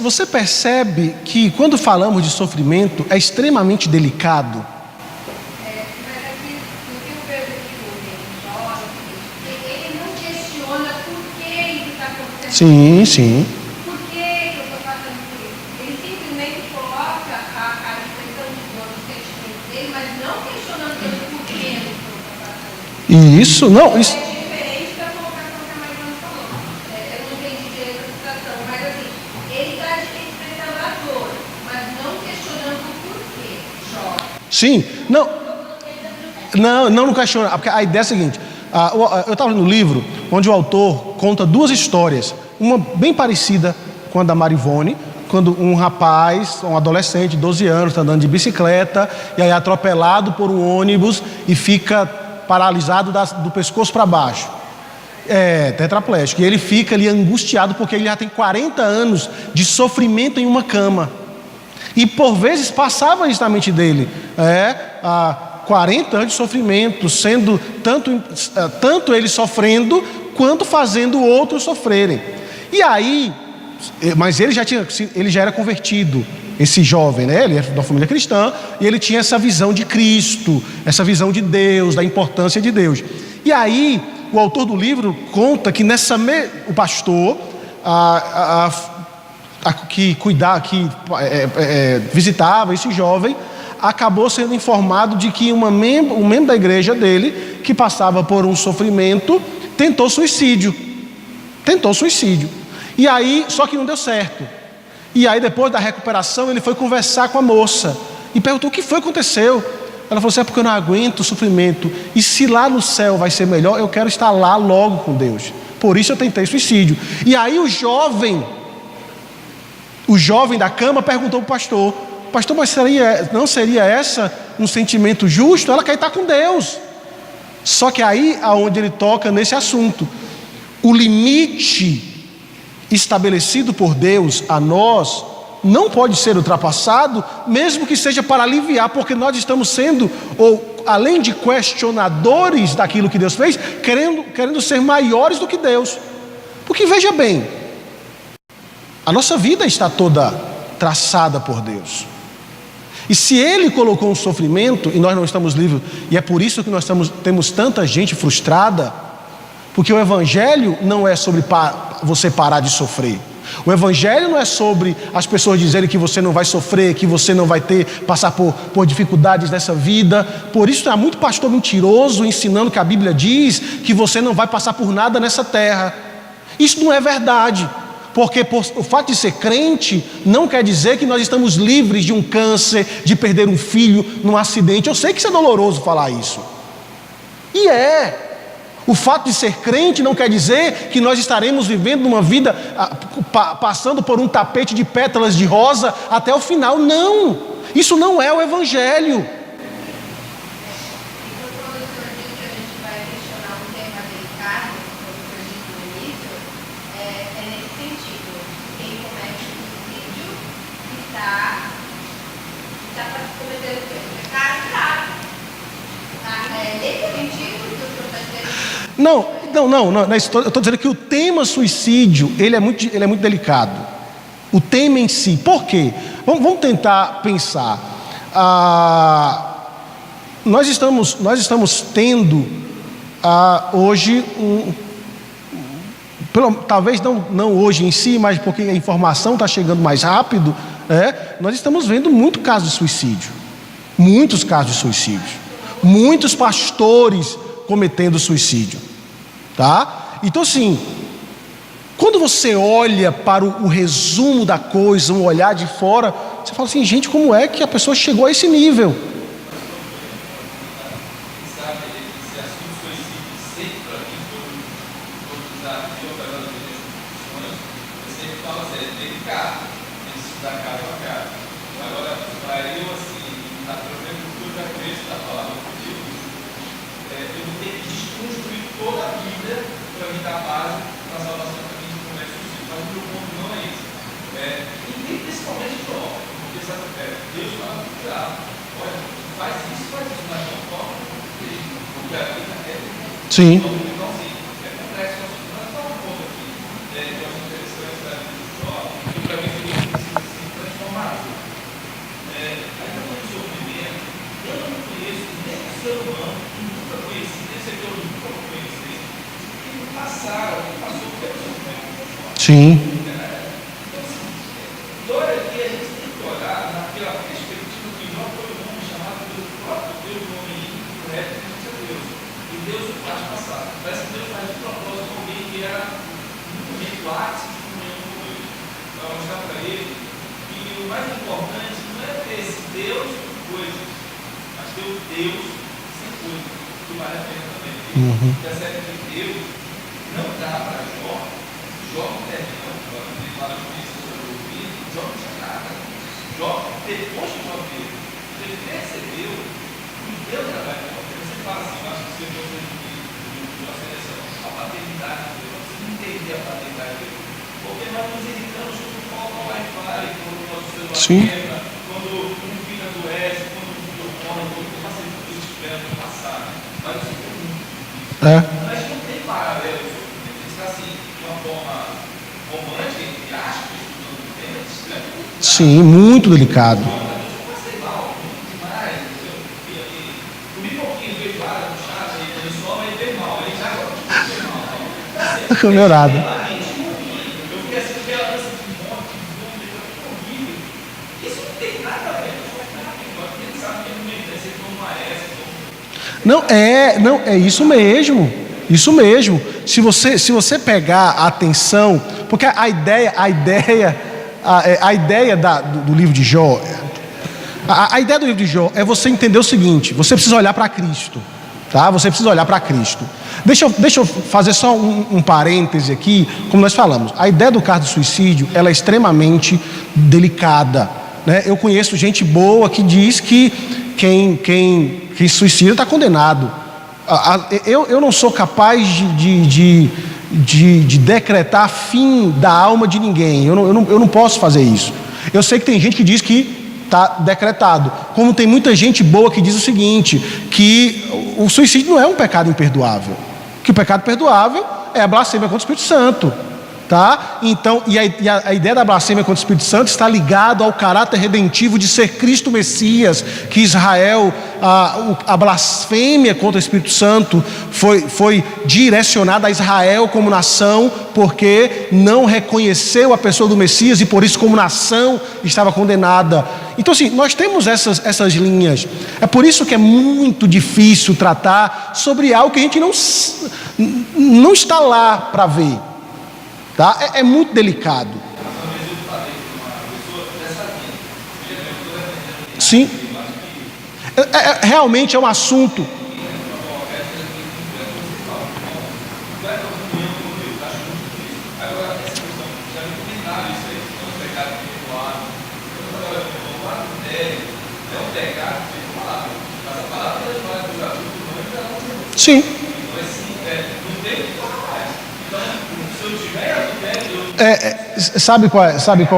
Você percebe que quando falamos de sofrimento é extremamente delicado. Mas aqui, o que eu vejo aqui no ele não questiona por que isso está acontecendo. Sim. Por que eu estou passando por isso? Ele simplesmente coloca a expressão de dor no sentimento dele, mas não questionando por que eu estou passando. Isso, não, isso. É diferente da colocação que a Mariana falou. Eu não entendi direito a situação, mas assim, ele está expressando a dor, mas não questionando o porquê. Jó. Sim, não questiona, porque a ideia é a seguinte: eu estava lendo um livro onde o autor conta duas histórias, uma bem parecida com a da Marivone, quando um rapaz, um adolescente de 12 anos, está andando de bicicleta e aí é atropelado por um ônibus e fica paralisado do pescoço para baixo, tetraplégico, e ele fica ali angustiado porque ele já tem 40 anos de sofrimento em uma cama. E por vezes passava isso na mente dele, 40 anos de sofrimento, sendo tanto ele sofrendo, quanto fazendo outros sofrerem. E aí, mas ele já era convertido, esse jovem, ele é da família cristã, e ele tinha essa visão de Cristo, essa visão de Deus, da importância de Deus. E aí, o autor do livro conta que o pastor que visitava esse jovem acabou sendo informado de que um membro da igreja dele, que passava por um sofrimento, tentou suicídio. E aí, só que não deu certo. E aí, depois da recuperação, ele foi conversar com a moça e perguntou: o que foi que aconteceu? Ela falou assim: é porque eu não aguento o sofrimento, e se lá no céu vai ser melhor, eu quero estar lá logo com Deus, por isso eu tentei suicídio. E aí o jovem da cama perguntou para o pastor: pastor, mas não seria essa um sentimento justo? Ela quer estar com Deus. Só que aí aonde ele toca nesse assunto, o limite estabelecido por Deus a nós não pode ser ultrapassado, mesmo que seja para aliviar, porque nós estamos sendo, além de questionadores daquilo que Deus fez, querendo ser maiores do que Deus. Porque veja bem, a nossa vida está toda traçada por Deus. E se Ele colocou um sofrimento e nós não estamos livres, e é por isso que nós temos tanta gente frustrada, porque o Evangelho não é sobre você parar de sofrer. O Evangelho não é sobre as pessoas dizerem que você não vai sofrer, que você não vai passar por dificuldades nessa vida. Por isso há muito pastor mentiroso ensinando que a Bíblia diz que você não vai passar por nada nessa terra. Isso não é verdade, porque o fato de ser crente não quer dizer que nós estamos livres de um câncer, de perder um filho num acidente. Eu sei que isso é doloroso falar isso, e o fato de ser crente não quer dizer que nós estaremos vivendo uma vida passando por um tapete de pétalas de rosa até o final. Não, isso não é o Evangelho. Não, eu estou dizendo que o tema suicídio, ele é muito delicado. O tema em si, por quê? Vamos tentar pensar. Nós estamos tendo hoje, talvez não hoje em si, mas porque a informação está chegando mais rápido, nós estamos vendo muitos casos de suicídio. Muitos casos de suicídio. Muitos pastores cometendo suicídio, tá? Então assim, quando você olha para o resumo da coisa, um olhar de fora, você fala assim: gente, como é que a pessoa chegou a esse nível? Sim. Sim. Sim. Quando um filho adoece, quando um filho come, quando tem uma circunstância esperando passar, mas isso é muito. Mas não tem paralelo. Está assim, de uma forma romântica, entre aspas, estudando o tema, estranho. Sim, muito delicado. Melhorado. Eu fiquei assim, aquela dança de morte, horrível. Isso não tem nada a ver com o porque ele sabe que ele vai ser como maestro. Não, é isso mesmo. Isso mesmo. Se você pegar a atenção, porque a ideia do livro de Jó, a ideia do livro de Jó é você entender o seguinte: você precisa olhar para Cristo, tá? Você precisa olhar para Cristo. Deixa eu fazer só um parêntese aqui, como nós falamos. A ideia do caso do suicídio, ela é extremamente delicada, né? Eu conheço gente boa que diz que quem suicida está condenado. Eu não sou capaz de decretar fim da alma de ninguém. Eu não posso fazer isso. Eu sei que tem gente que diz que está decretado, como tem muita gente boa que diz o seguinte, que o suicídio não é um pecado imperdoável, que o pecado perdoável é a blasfêmia contra o Espírito Santo, tá? Então, a ideia da blasfêmia contra o Espírito Santo está ligado ao caráter redentivo de ser Cristo Messias, que Israel, a blasfêmia contra o Espírito Santo foi direcionada a Israel como nação, porque não reconheceu a pessoa do Messias e por isso como nação estava condenada. Então assim, nós temos essas linhas. É por isso que é muito difícil tratar sobre algo que a gente não está lá para ver. Tá? É muito delicado. Sim. Realmente é um assunto. Sim. Sabe qual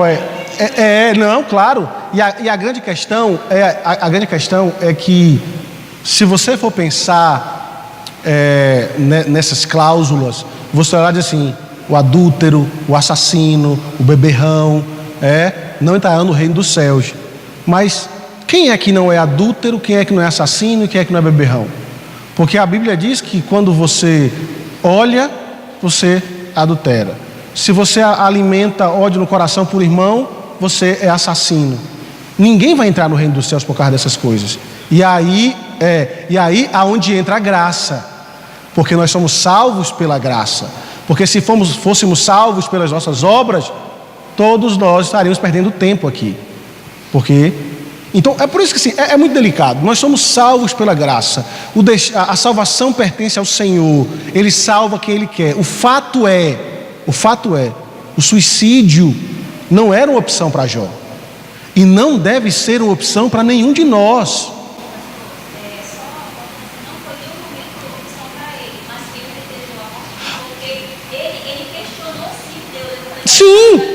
é? Não, claro. E a grande questão é que, se você for pensar nessas cláusulas, você olhar assim: o adúltero, o assassino, o beberrão, não entrarão no reino dos céus. Mas quem é que não é adúltero, quem é que não é assassino e quem é que não é beberrão? Porque a Bíblia diz que quando você olha, você adultera. Se você alimenta ódio no coração por irmão, você é assassino. Ninguém vai entrar no reino dos céus por causa dessas coisas. E aí aonde entra a graça, porque nós somos salvos pela graça. Porque se fôssemos salvos pelas nossas obras, todos nós estaríamos perdendo tempo aqui. Então é por isso que assim, é muito delicado. Nós somos salvos pela graça. A salvação pertence ao Senhor. Ele salva quem Ele quer. O fato é, o suicídio não era uma opção para Jó. E não deve ser uma opção para nenhum de nós. Sim.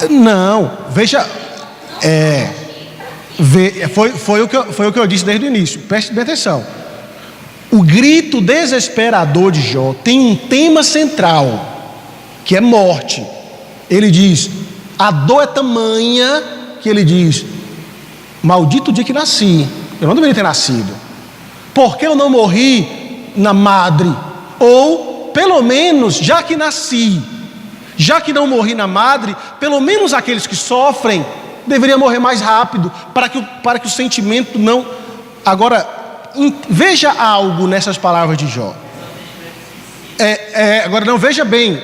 Não, veja, foi o que eu disse desde o início. Preste bem atenção. O grito desesperador de Jó tem um tema central, que é morte. Ele diz, a dor é tamanha que ele diz: maldito o dia que nasci, eu não deveria ter nascido. Por que eu não morri na madre? Ou, pelo menos, já que nasci, já que não morri na madre, pelo menos aqueles que sofrem deveriam morrer mais rápido, para que o sentimento não... Agora, veja algo nessas palavras de Jó. Agora não, veja bem,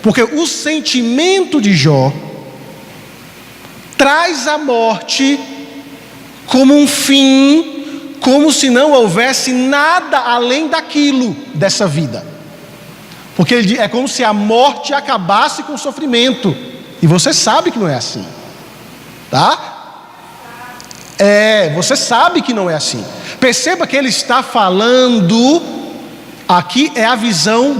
porque o sentimento de Jó traz a morte como um fim, como se não houvesse nada além daquilo, dessa vida. Porque é como se a morte acabasse com o sofrimento. E você sabe que não é assim. Tá? Você sabe que não é assim. Perceba que ele está falando, aqui é a visão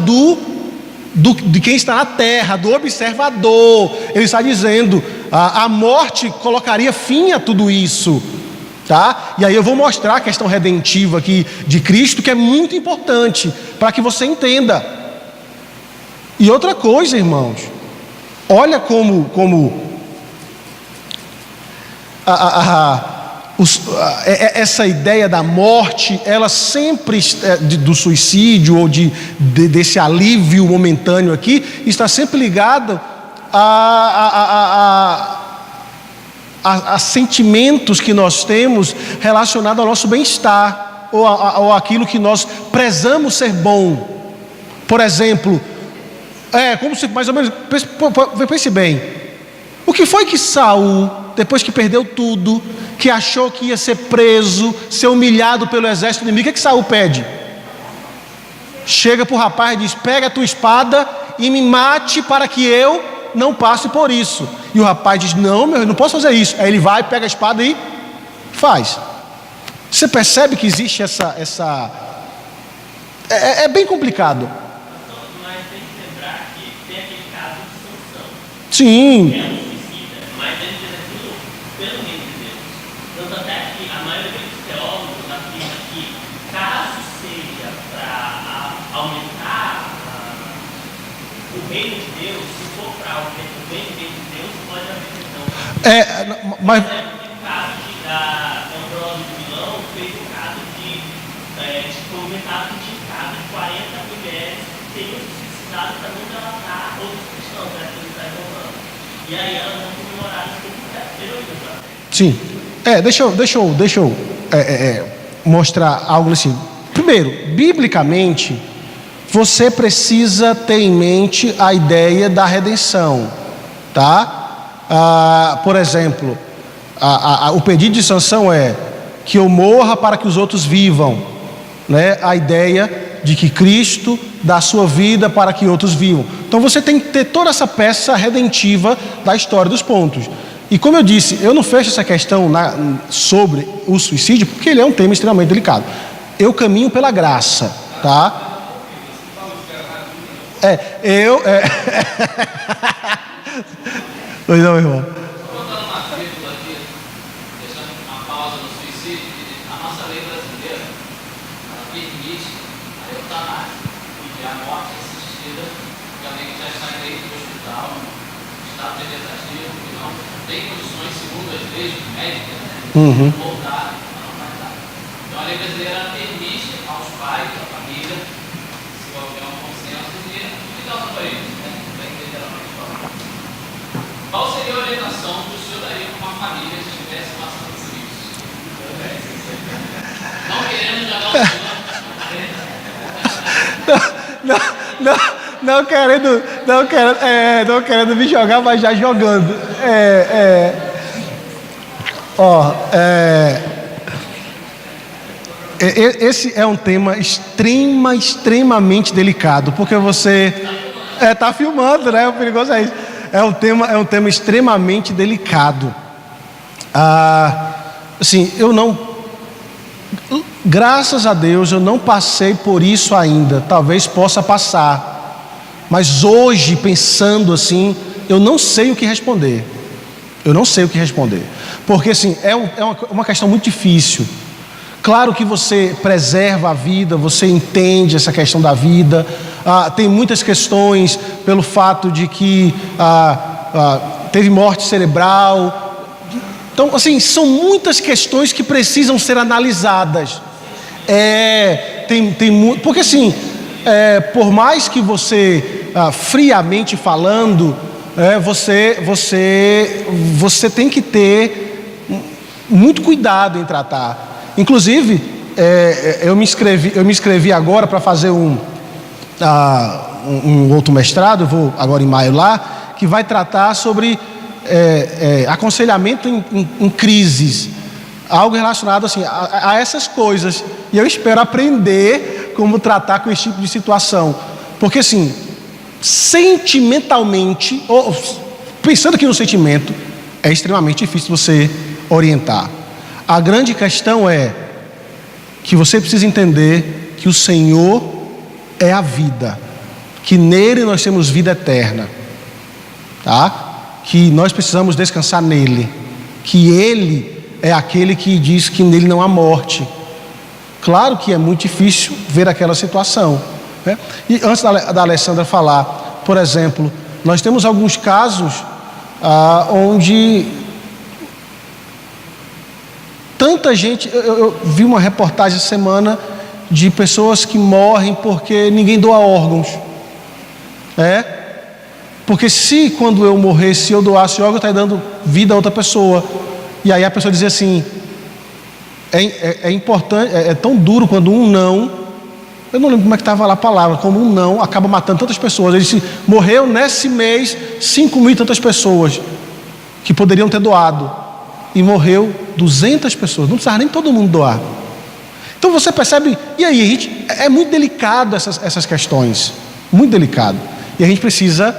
de quem está na terra, do observador. Ele está dizendo, a morte colocaria fim a tudo isso. Tá? E aí eu vou mostrar a questão redentiva aqui de Cristo, que é muito importante para que você entenda. E outra coisa, irmãos, olha como essa ideia da morte, ela sempre, do suicídio ou desse alívio momentâneo aqui, está sempre ligada a sentimentos que nós temos relacionados ao nosso bem-estar ou aquilo que nós prezamos ser bom. Por exemplo, como se mais ou menos, pense bem, o que foi que Saul, depois que perdeu tudo, que achou que ia ser preso, ser humilhado pelo exército inimigo, o que Saul pede? Chega para o rapaz e diz: pega a tua espada e me mate para que eu não passe por isso. E o rapaz diz: não, meu, eu não posso fazer isso. Aí ele vai, pega a espada e faz. Você percebe que existe essa é bem complicado. Mas tem que lembrar que tem aquele caso de Sansão. Sim. É um suicida, mas ele fez aquilo pelo reino de Deus. Tanto até que a maioria dos teólogos afirma que, caso seja para aumentar o reino de Deus, se for para o bem de Deus, pode haver questão. Mas O caso de Ambrósio de Milão fez o caso de comentado que tinha caso de 40 mulheres que teriam se suicidado para não delatar outros cristãos, né, que ele está enrolando. E aí elas vão comemorar como heroínas. sim. Deixa eu mostrar algo assim. Primeiro, biblicamente, você precisa ter em mente a ideia da redenção, tá? Por exemplo, o pedido de Sansão é que eu morra para que os outros vivam, né? A ideia de que Cristo dá a sua vida para que outros vivam. Então você tem que ter toda essa peça redentiva da história dos pontos. E como eu disse, eu não fecho essa questão sobre o suicídio, porque ele é um tema extremamente delicado. Eu caminho pela graça, tá? Pois não, irmão. Colocando uma vírgula aqui, deixando uma pausa no suicídio, a nossa lei brasileira, ela permite a eutanásia e a morte assistida de alguém que já está em leito de hospital, estado vegetativo, que não tem condições, segundo as leis médicas, de voltar à normalidade. Então a lei brasileira permite aos pais, à família, se houver um consenso, de ligar os aparelhos, né? Bem literalmente falando. Qual seria a orientação que o senhor daria para uma família que estivesse passando por isso? Não querendo jogar o não querendo me jogar, mas já jogando. Esse é um tema extremamente delicado, porque você está filmando, né? O perigoso é isso. É um tema extremamente delicado. Assim, graças a Deus, eu não passei por isso ainda. Talvez possa passar. Mas hoje, pensando assim, eu não sei o que responder. Porque assim, é uma questão muito difícil. Claro que você preserva a vida, você entende essa questão da vida. Tem muitas questões pelo fato de que teve morte cerebral. Então, assim, são muitas questões que precisam ser analisadas. Porque assim, por mais que você, friamente falando, você tem que ter muito cuidado em tratar. Inclusive, eu me inscrevi agora para fazer um outro mestrado, eu vou agora em maio lá, que vai tratar sobre aconselhamento em crises, algo relacionado assim, a essas coisas. E eu espero aprender como tratar com esse tipo de situação, porque assim, sentimentalmente, ou pensando aqui no sentimento, é extremamente difícil você orientar. A grande questão é que você precisa entender que o Senhor é a vida, que nele nós temos vida eterna, tá? Que nós precisamos descansar nele, que ele é aquele que diz que nele não há morte. Claro que é muito difícil ver aquela situação, né? E antes da Alessandra falar, por exemplo, nós temos alguns casos onde tanta gente, eu vi uma reportagem essa semana de pessoas que morrem porque ninguém doa órgãos. Porque se quando eu morrer, se eu doasse órgão, eu estaria dando vida a outra pessoa. E aí a pessoa dizia assim, é importante, é tão duro quando um não, eu não lembro como é que estava lá a palavra, como um não acaba matando tantas pessoas. Ele disse, morreu nesse mês 5.000 e tantas pessoas que poderiam ter doado, e morreu 200 pessoas, não precisava nem todo mundo doar. Então você percebe, e aí, gente, é muito delicado essas questões, muito delicado, e a gente precisa,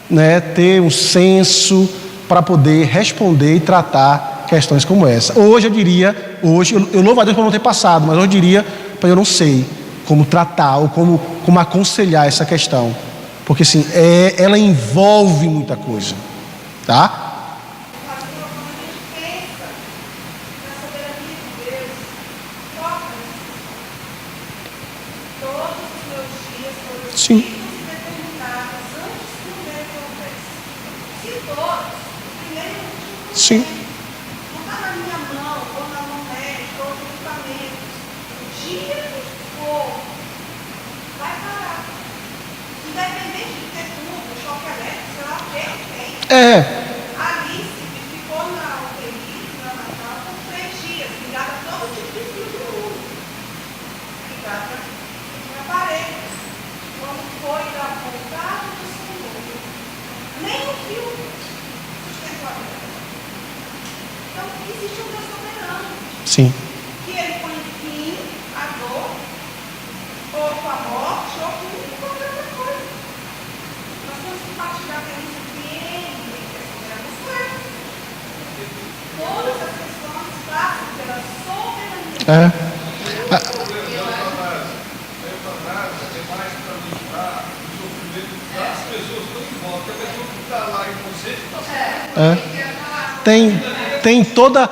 né, ter um senso para poder responder e tratar questões como essa. Hoje eu diria, eu louvo a Deus por não ter passado, mas hoje eu diria, eu não sei como tratar ou como aconselhar essa questão, porque assim, ela envolve muita coisa, tá? Sim. Sim. Não está na minha mão, ou na mão médica, ou no equipamento. O dia que for, vai parar. Independente de ter tudo, choque elétrico, sei lá, tem. Alice ficou na UTI, na Natal, por 3 dias, ligada a todo tipo de fio, ligada a aparelhos. Quando foi da vontade do Senhor, nem o fio sustentou a vida. Então, existe um Deus soberano. Sim. Que ele põe fim à dor, ou com a morte, ou com qualquer outra coisa. Nós temos que partilhar com isso que ele é soberano. Todas as questões passam pela soberania. Tem toda.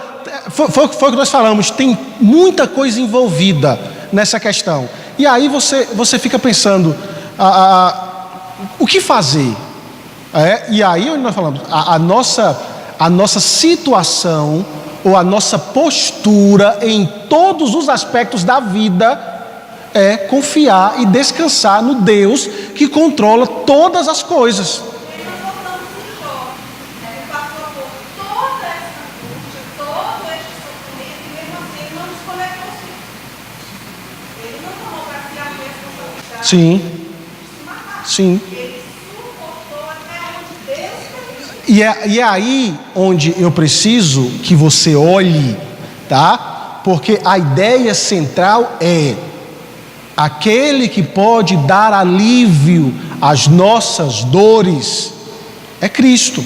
Foi o que nós falamos, tem muita coisa envolvida nessa questão. E aí você fica pensando, o que fazer? E aí onde nós falamos, a nossa situação, ou a nossa postura em todos os aspectos da vida, é confiar e descansar no Deus que controla todas as coisas. Sim. E é aí onde eu preciso que você olhe, tá? Porque a ideia central é aquele que pode dar alívio às nossas dores é Cristo.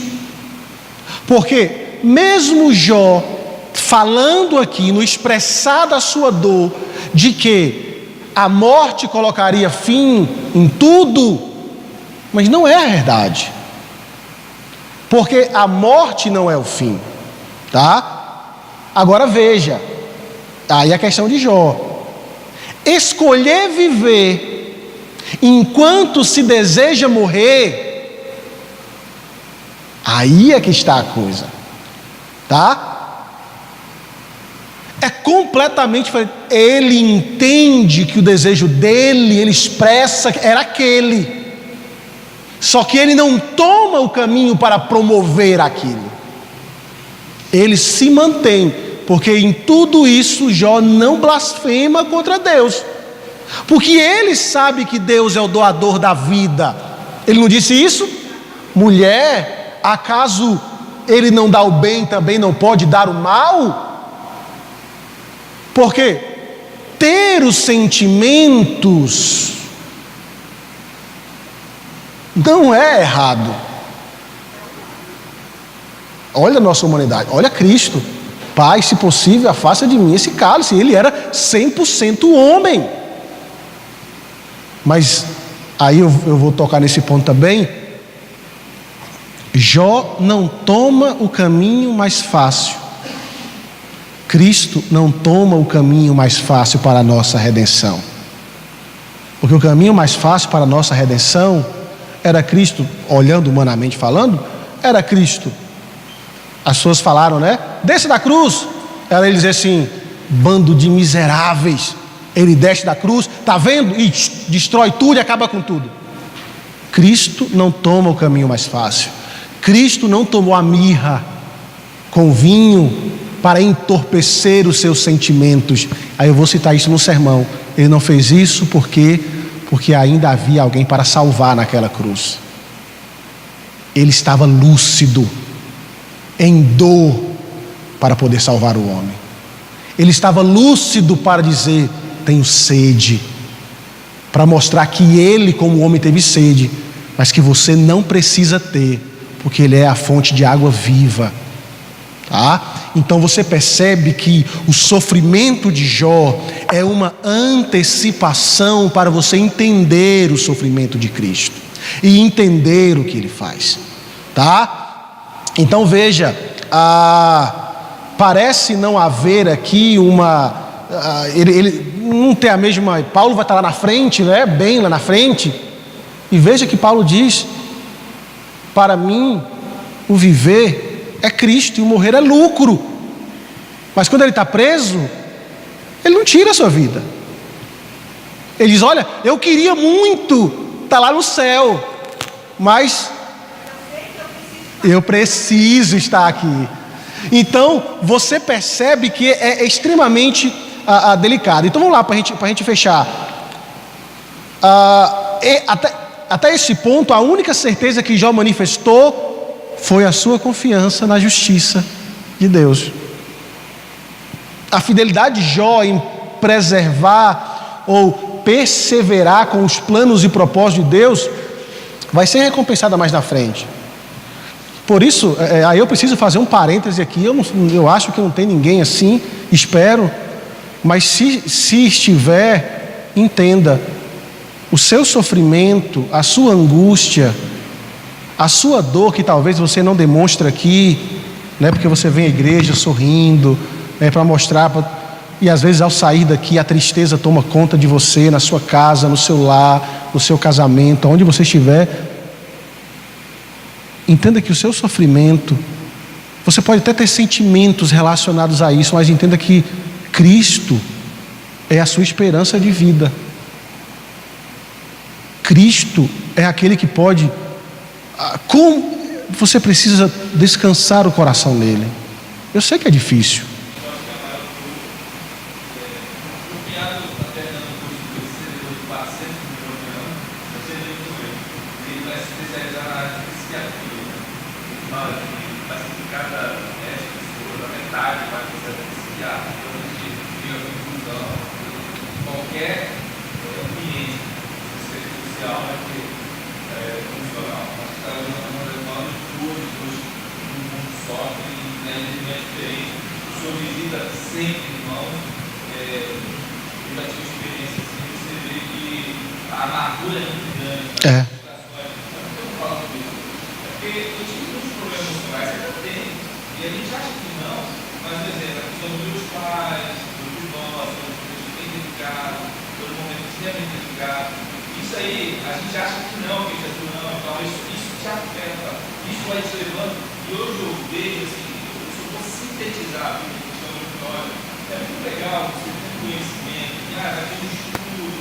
Porque mesmo Jó falando aqui, no expressar da sua dor, de que a morte colocaria fim em tudo, mas não é a verdade, porque a morte não é o fim, tá? Agora veja, aí a questão de Jó, escolher viver enquanto se deseja morrer, aí é que está a coisa, tá? É completamente diferente. Ele entende que o desejo dele, ele expressa, era aquele. Só que ele não toma o caminho para promover aquilo. Ele se mantém, porque em tudo isso Jó não blasfema contra Deus. Porque ele sabe que Deus é o doador da vida. Ele não disse isso? Mulher, acaso ele não dá o bem, também não pode dar o mal? Porque ter os sentimentos não é errado. Olha a nossa humanidade, olha Cristo. Pai, se possível, afasta de mim esse cálice. Ele era 100% homem. Mas aí eu vou tocar nesse ponto também. Jó não toma o caminho mais fácil. Cristo não toma o caminho mais fácil para a nossa redenção. Porque o caminho mais fácil para a nossa redenção era Cristo, olhando humanamente falando, era Cristo. As pessoas falaram, né? Desce da cruz. Era ele dizer assim: bando de miseráveis. Ele desce da cruz, tá vendo? E destrói tudo e acaba com tudo. Cristo não toma o caminho mais fácil. Cristo não tomou a mirra com vinho para entorpecer os seus sentimentos. Aí eu vou citar isso no sermão. Ele não fez isso porque ainda havia alguém para salvar naquela cruz. Ele estava lúcido, em dor, para poder salvar o homem. Ele estava lúcido para dizer: tenho sede, para mostrar que ele como homem teve sede, mas que você não precisa ter, porque ele é a fonte de água viva. Tá? Então você percebe que o sofrimento de Jó é uma antecipação para você entender o sofrimento de Cristo e entender o que ele faz. Tá? Então veja, parece não haver aqui ele não tem a mesma. Paulo vai estar lá na frente, né? Bem lá na frente, e veja que Paulo diz: para mim o viver é Cristo e o morrer é lucro. Mas quando ele está preso, ele não tira a sua vida. Ele diz: olha, eu queria muito estar lá no céu, mas eu preciso estar aqui. Então você percebe que é extremamente delicado. Então vamos lá para a gente fechar. Até esse ponto, a única certeza que Jó manifestou foi a sua confiança na justiça de Deus. A fidelidade de Jó em preservar ou perseverar com os planos e propósitos de Deus vai ser recompensada mais na frente. Por isso, aí eu preciso fazer um parêntese aqui. Eu acho que não tem ninguém assim, espero. Mas se estiver, entenda: o seu sofrimento, a sua angústia, a sua dor, que talvez você não demonstre aqui, né, porque você vem à igreja sorrindo, para mostrar, e às vezes ao sair daqui a tristeza toma conta de você, na sua casa, no seu lar, no seu casamento, onde você estiver. Entenda que o seu sofrimento, você pode até ter sentimentos relacionados a isso, mas entenda que Cristo é a sua esperança de vida. Cristo é aquele que pode. Como você precisa descansar o coração nele. Eu sei que é difícil. Isso aí, a gente acha que não, que Jesus não, talvez isso te afeta, isso vai te levando. E hoje eu vejo assim, eu só vou sintetizar o que chama de história. É muito legal você ter conhecimento, vai ter um estudo.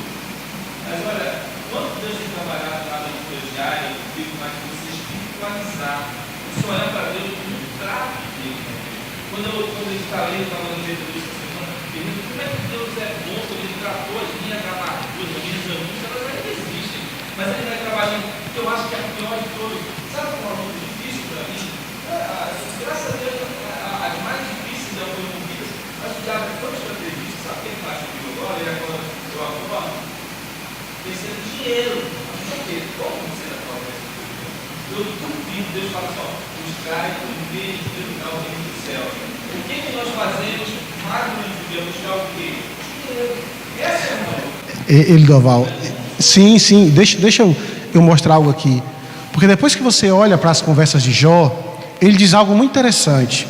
Mas olha, quanto Deus tem trabalhado lá na vida diária, eu digo mais que você espiritualizar. Você olhar para Deus como um trato de Deus. Quando a gente está lendo, estava no jeito disso essa semana, pergunto como é que Deus é bom, quando Ele tratou as minhas amarguras, as minhas angústias, elas ainda existem. Mas Ele vai trabalhando, que eu acho que é a pior de todas. Sabe qual é o muito difícil para mim? Graças a Deus, as mais difíceis já foram vidas, mas o diabo é tão estrategista. Sabe o que ele faz comigo agora? Ele agora, eu acordo, pensando em dinheiro. Mas o quê? Como você dá para essa coisa? Eu duvido, Deus fala só, buscar e viver e tributar o reino dos céus. O que nós fazemos, mais ou menos, devemos buscar o quê? Dinheiro. Essa é a mãe. Elidoval, sim, deixa eu mostrar algo aqui. Porque depois que você olha para as conversas de Jó, ele diz algo muito interessante.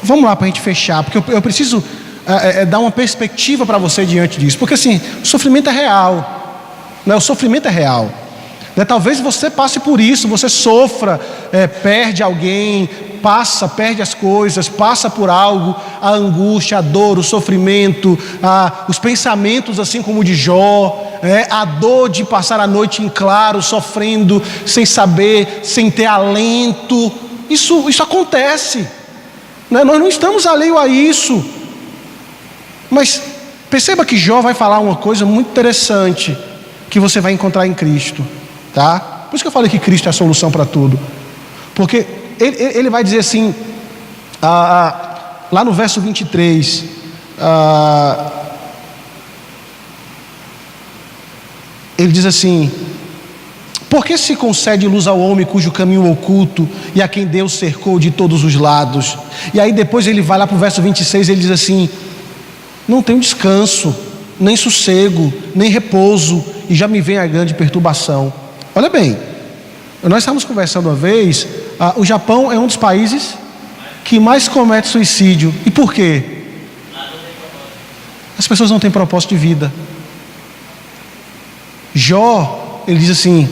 Vamos lá para a gente fechar, porque eu preciso dar uma perspectiva para você diante disso. Porque assim, o sofrimento é real, né? O sofrimento é real, né? Talvez você passe por isso, você sofra, perde alguém, perde as coisas, passa por algo, a angústia, a dor, o sofrimento, os pensamentos assim como o de Jó, a dor de passar a noite em claro, sofrendo, sem saber, sem ter alento. Isso acontece, né? Nós não estamos alheios a isso. Mas perceba que Jó vai falar uma coisa muito interessante, que você vai encontrar em Cristo, tá? Por isso que eu falei que Cristo é a solução para tudo. Porque ele vai dizer assim, lá no verso 23, ele diz assim: por que se concede luz ao homem cujo caminho é oculto e a quem Deus cercou de todos os lados? E aí depois ele vai lá para o verso 26, ele diz assim: não tenho descanso, nem sossego, nem repouso, e já me vem a grande perturbação. Olha bem, nós estávamos conversando uma vez, o Japão é um dos países que mais comete suicídio. E por quê? As pessoas não têm propósito de vida. Jó, ele diz assim: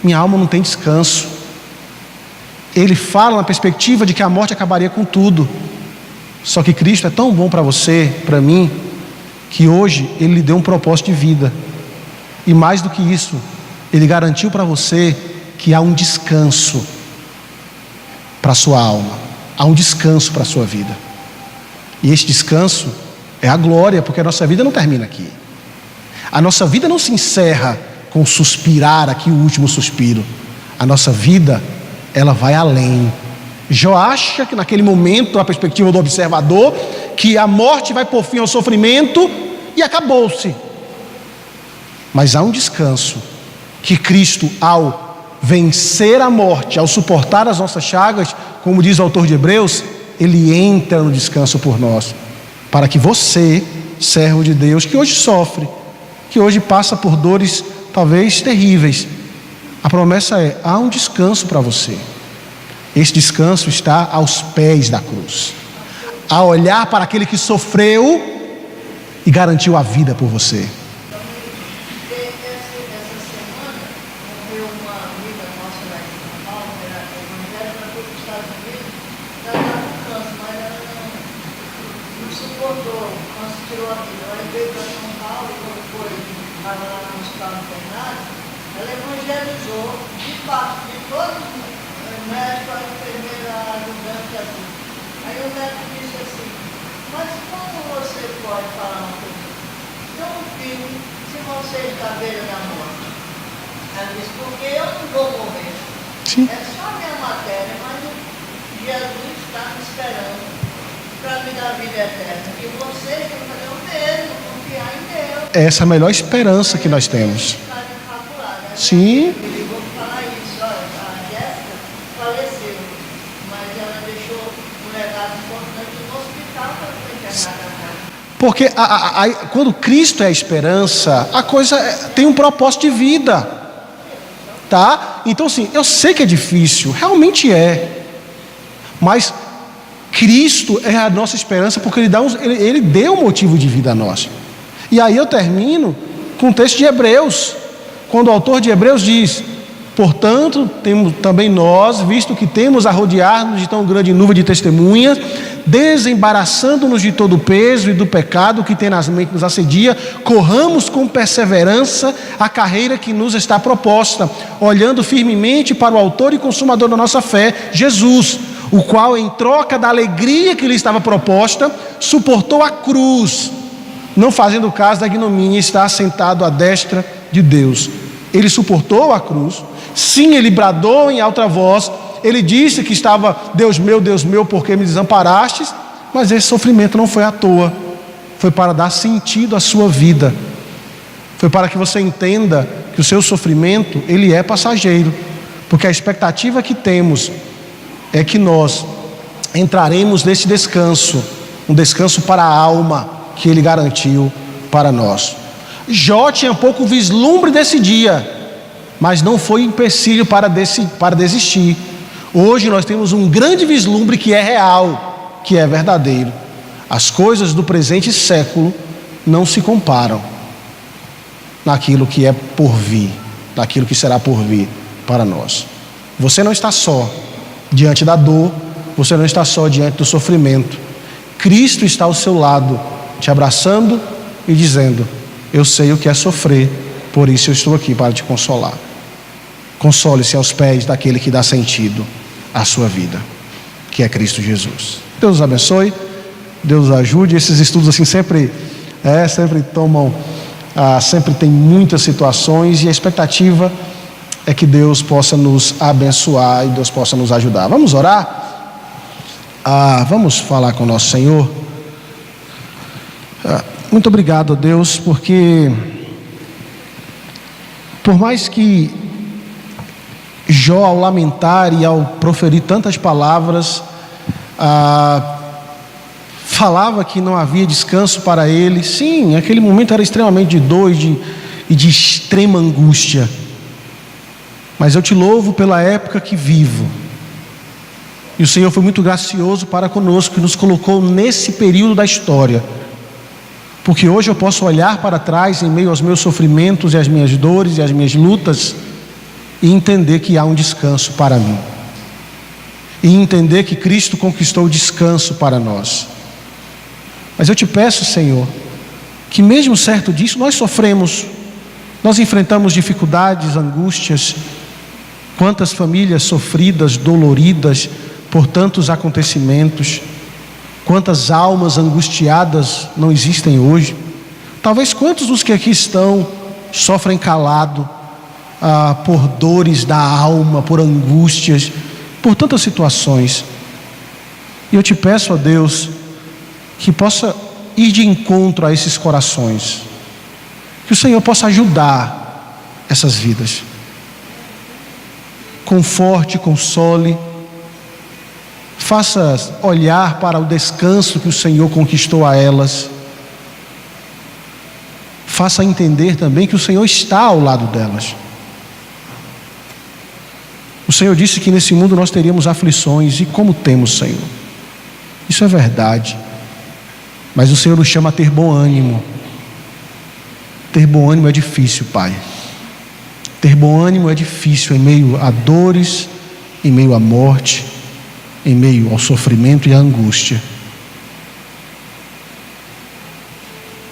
minha alma não tem descanso. Ele fala na perspectiva de que a morte acabaria com tudo. Só que Cristo é tão bom para você, para mim, que hoje Ele lhe deu um propósito de vida. E mais do que isso, Ele garantiu para você que há um descanso para a sua alma, há um descanso para a sua vida. E esse descanso é a glória, porque a nossa vida não termina aqui. A nossa vida não se encerra com suspirar aqui, o último suspiro. A nossa vida, ela vai além. Jó acha que naquele momento, a perspectiva do observador, que a morte vai pôr fim ao sofrimento e acabou-se. Mas há um descanso que Cristo, ao vencer a morte, ao suportar as nossas chagas, como diz o autor de Hebreus, Ele entra no descanso por nós, para que você, servo de Deus, que hoje sofre, que hoje passa por dores talvez terríveis, a promessa é: há um descanso para você. Esse descanso está aos pés da cruz, a olhar para aquele que sofreu e garantiu a vida por você. Essa semana morreu uma amiga nossa lá em São Paulo, que era evangélica, ela foi para os Estados Unidos, ela estava com câncer, mas ela não suportou, o câncer tirou a vida. Ela veio para São Paulo e quando foi, estava lá no hospital internado, ela evangelizou de parte de todos os médico, a enfermeira, a ajudante, assim. Aí o médico disse assim: mas como você pode falar uma coisa? Não vivo se você está à beira da morte. Ela disse: porque eu não vou morrer. Sim. É só minha matéria, mas Jesus está me esperando para me dar vida eterna. E você tem que fazer o mesmo, confiar em Deus. Essa é a melhor esperança que nós temos. Sim. Porque quando Cristo é a esperança, a coisa tem um propósito de vida, tá? Então assim, eu sei que é difícil, realmente é, mas Cristo é a nossa esperança, porque Ele deu um motivo de vida a nós. E aí eu termino com o texto de Hebreus, quando o autor de Hebreus diz: portanto, temos também nós, visto que temos a rodear-nos de tão grande nuvem de testemunhas, desembaraçando-nos de todo o peso e do pecado que tenazmente nos assedia, corramos com perseverança a carreira que nos está proposta, olhando firmemente para o autor e consumador da nossa fé, Jesus, o qual, em troca da alegria que lhe estava proposta, suportou a cruz, não fazendo caso da ignomínia, está assentado à destra de Deus. Ele suportou a cruz. Sim, ele bradou em alta voz, ele disse que estava: Deus meu, por que me desamparastes? Mas esse sofrimento não foi à toa, foi para dar sentido à sua vida, foi para que você entenda que o seu sofrimento, ele é passageiro, porque a expectativa que temos é que nós entraremos nesse descanso, um descanso para a alma que Ele garantiu para nós. Jó tinha pouco vislumbre desse dia, mas não foi empecilho para desistir. Hoje nós temos um grande vislumbre que é real, que é verdadeiro. As coisas do presente século não se comparam naquilo que é por vir, naquilo que será por vir para nós. Você não está só diante da dor, você não está só diante do sofrimento. Cristo está ao seu lado, te abraçando e dizendo: eu sei o que é sofrer, por isso eu estou aqui para te consolar. Console-se aos pés daquele que dá sentido à sua vida, que é Cristo Jesus. Deus os abençoe, Deus os ajude. Esses estudos assim sempre tomam, sempre tem muitas situações, e a expectativa é que Deus possa nos abençoar e Deus possa nos ajudar. Vamos orar? Vamos falar com o nosso Senhor. Muito obrigado, Deus, porque por mais que Jó, ao lamentar e ao proferir tantas palavras, falava que não havia descanso para ele. Sim, aquele momento era extremamente de dor e de extrema angústia. Mas eu te louvo pela época que vivo. E o Senhor foi muito gracioso para conosco, que nos colocou nesse período da história. Porque hoje eu posso olhar para trás em meio aos meus sofrimentos e às minhas dores e às minhas lutas e entender que há um descanso para mim. E entender que Cristo conquistou o descanso para nós. Mas eu te peço, Senhor, que mesmo certo disso, nós sofremos, nós enfrentamos dificuldades, angústias. Quantas famílias sofridas, doloridas por tantos acontecimentos, quantas almas angustiadas não existem hoje. Talvez quantos dos que aqui estão sofrem calado, por dores da alma, por angústias, por tantas situações. E eu te peço, ó Deus, que possa ir de encontro a esses corações, que o Senhor possa ajudar essas vidas. Conforte, console, faça olhar para o descanso que o Senhor conquistou a elas, faça entender também que o Senhor está ao lado delas. O Senhor disse que nesse mundo nós teríamos aflições, e como temos, Senhor? Isso é verdade, mas o Senhor nos chama a ter bom ânimo. Ter bom ânimo é difícil, Pai. Ter bom ânimo é difícil em meio a dores, em meio à morte, em meio ao sofrimento e à angústia.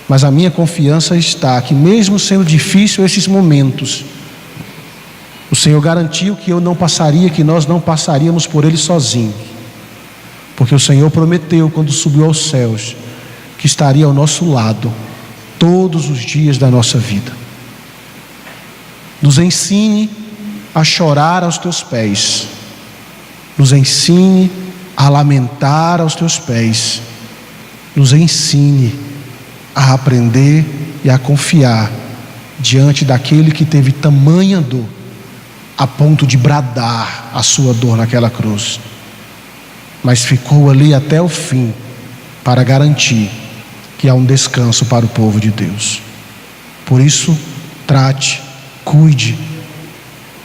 Mas a minha confiança está que, mesmo sendo difícil esses momentos, o Senhor garantiu que eu não passaria, que nós não passaríamos por ele sozinhos, porque o Senhor prometeu, quando subiu aos céus, que estaria ao nosso lado todos os dias da nossa vida. Nos ensine a chorar aos teus pés, nos ensine a lamentar aos teus pés, nos ensine a aprender e a confiar diante daquele que teve tamanha dor, a ponto de bradar a sua dor naquela cruz, mas ficou ali até o fim para garantir que há um descanso para o povo de Deus. Por isso, trate, cuide,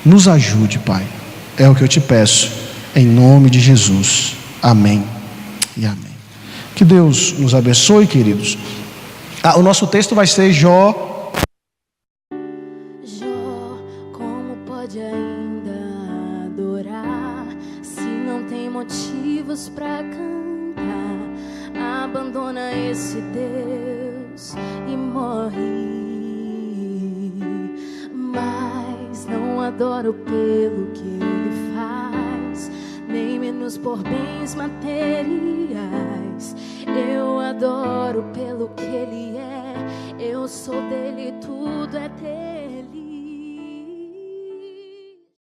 nos ajude, Pai. É o que eu te peço, em nome de Jesus. Amém e amém. Que Deus nos abençoe, queridos. O nosso texto vai ser Jó. Como pode ainda adorar se não tem motivos para cantar? Abandona esse Deus e morre. Mas não adoro pelo que ele faz, nem menos por bens materiais. Eu adoro pelo que ele é. Eu sou dele, tudo é dele.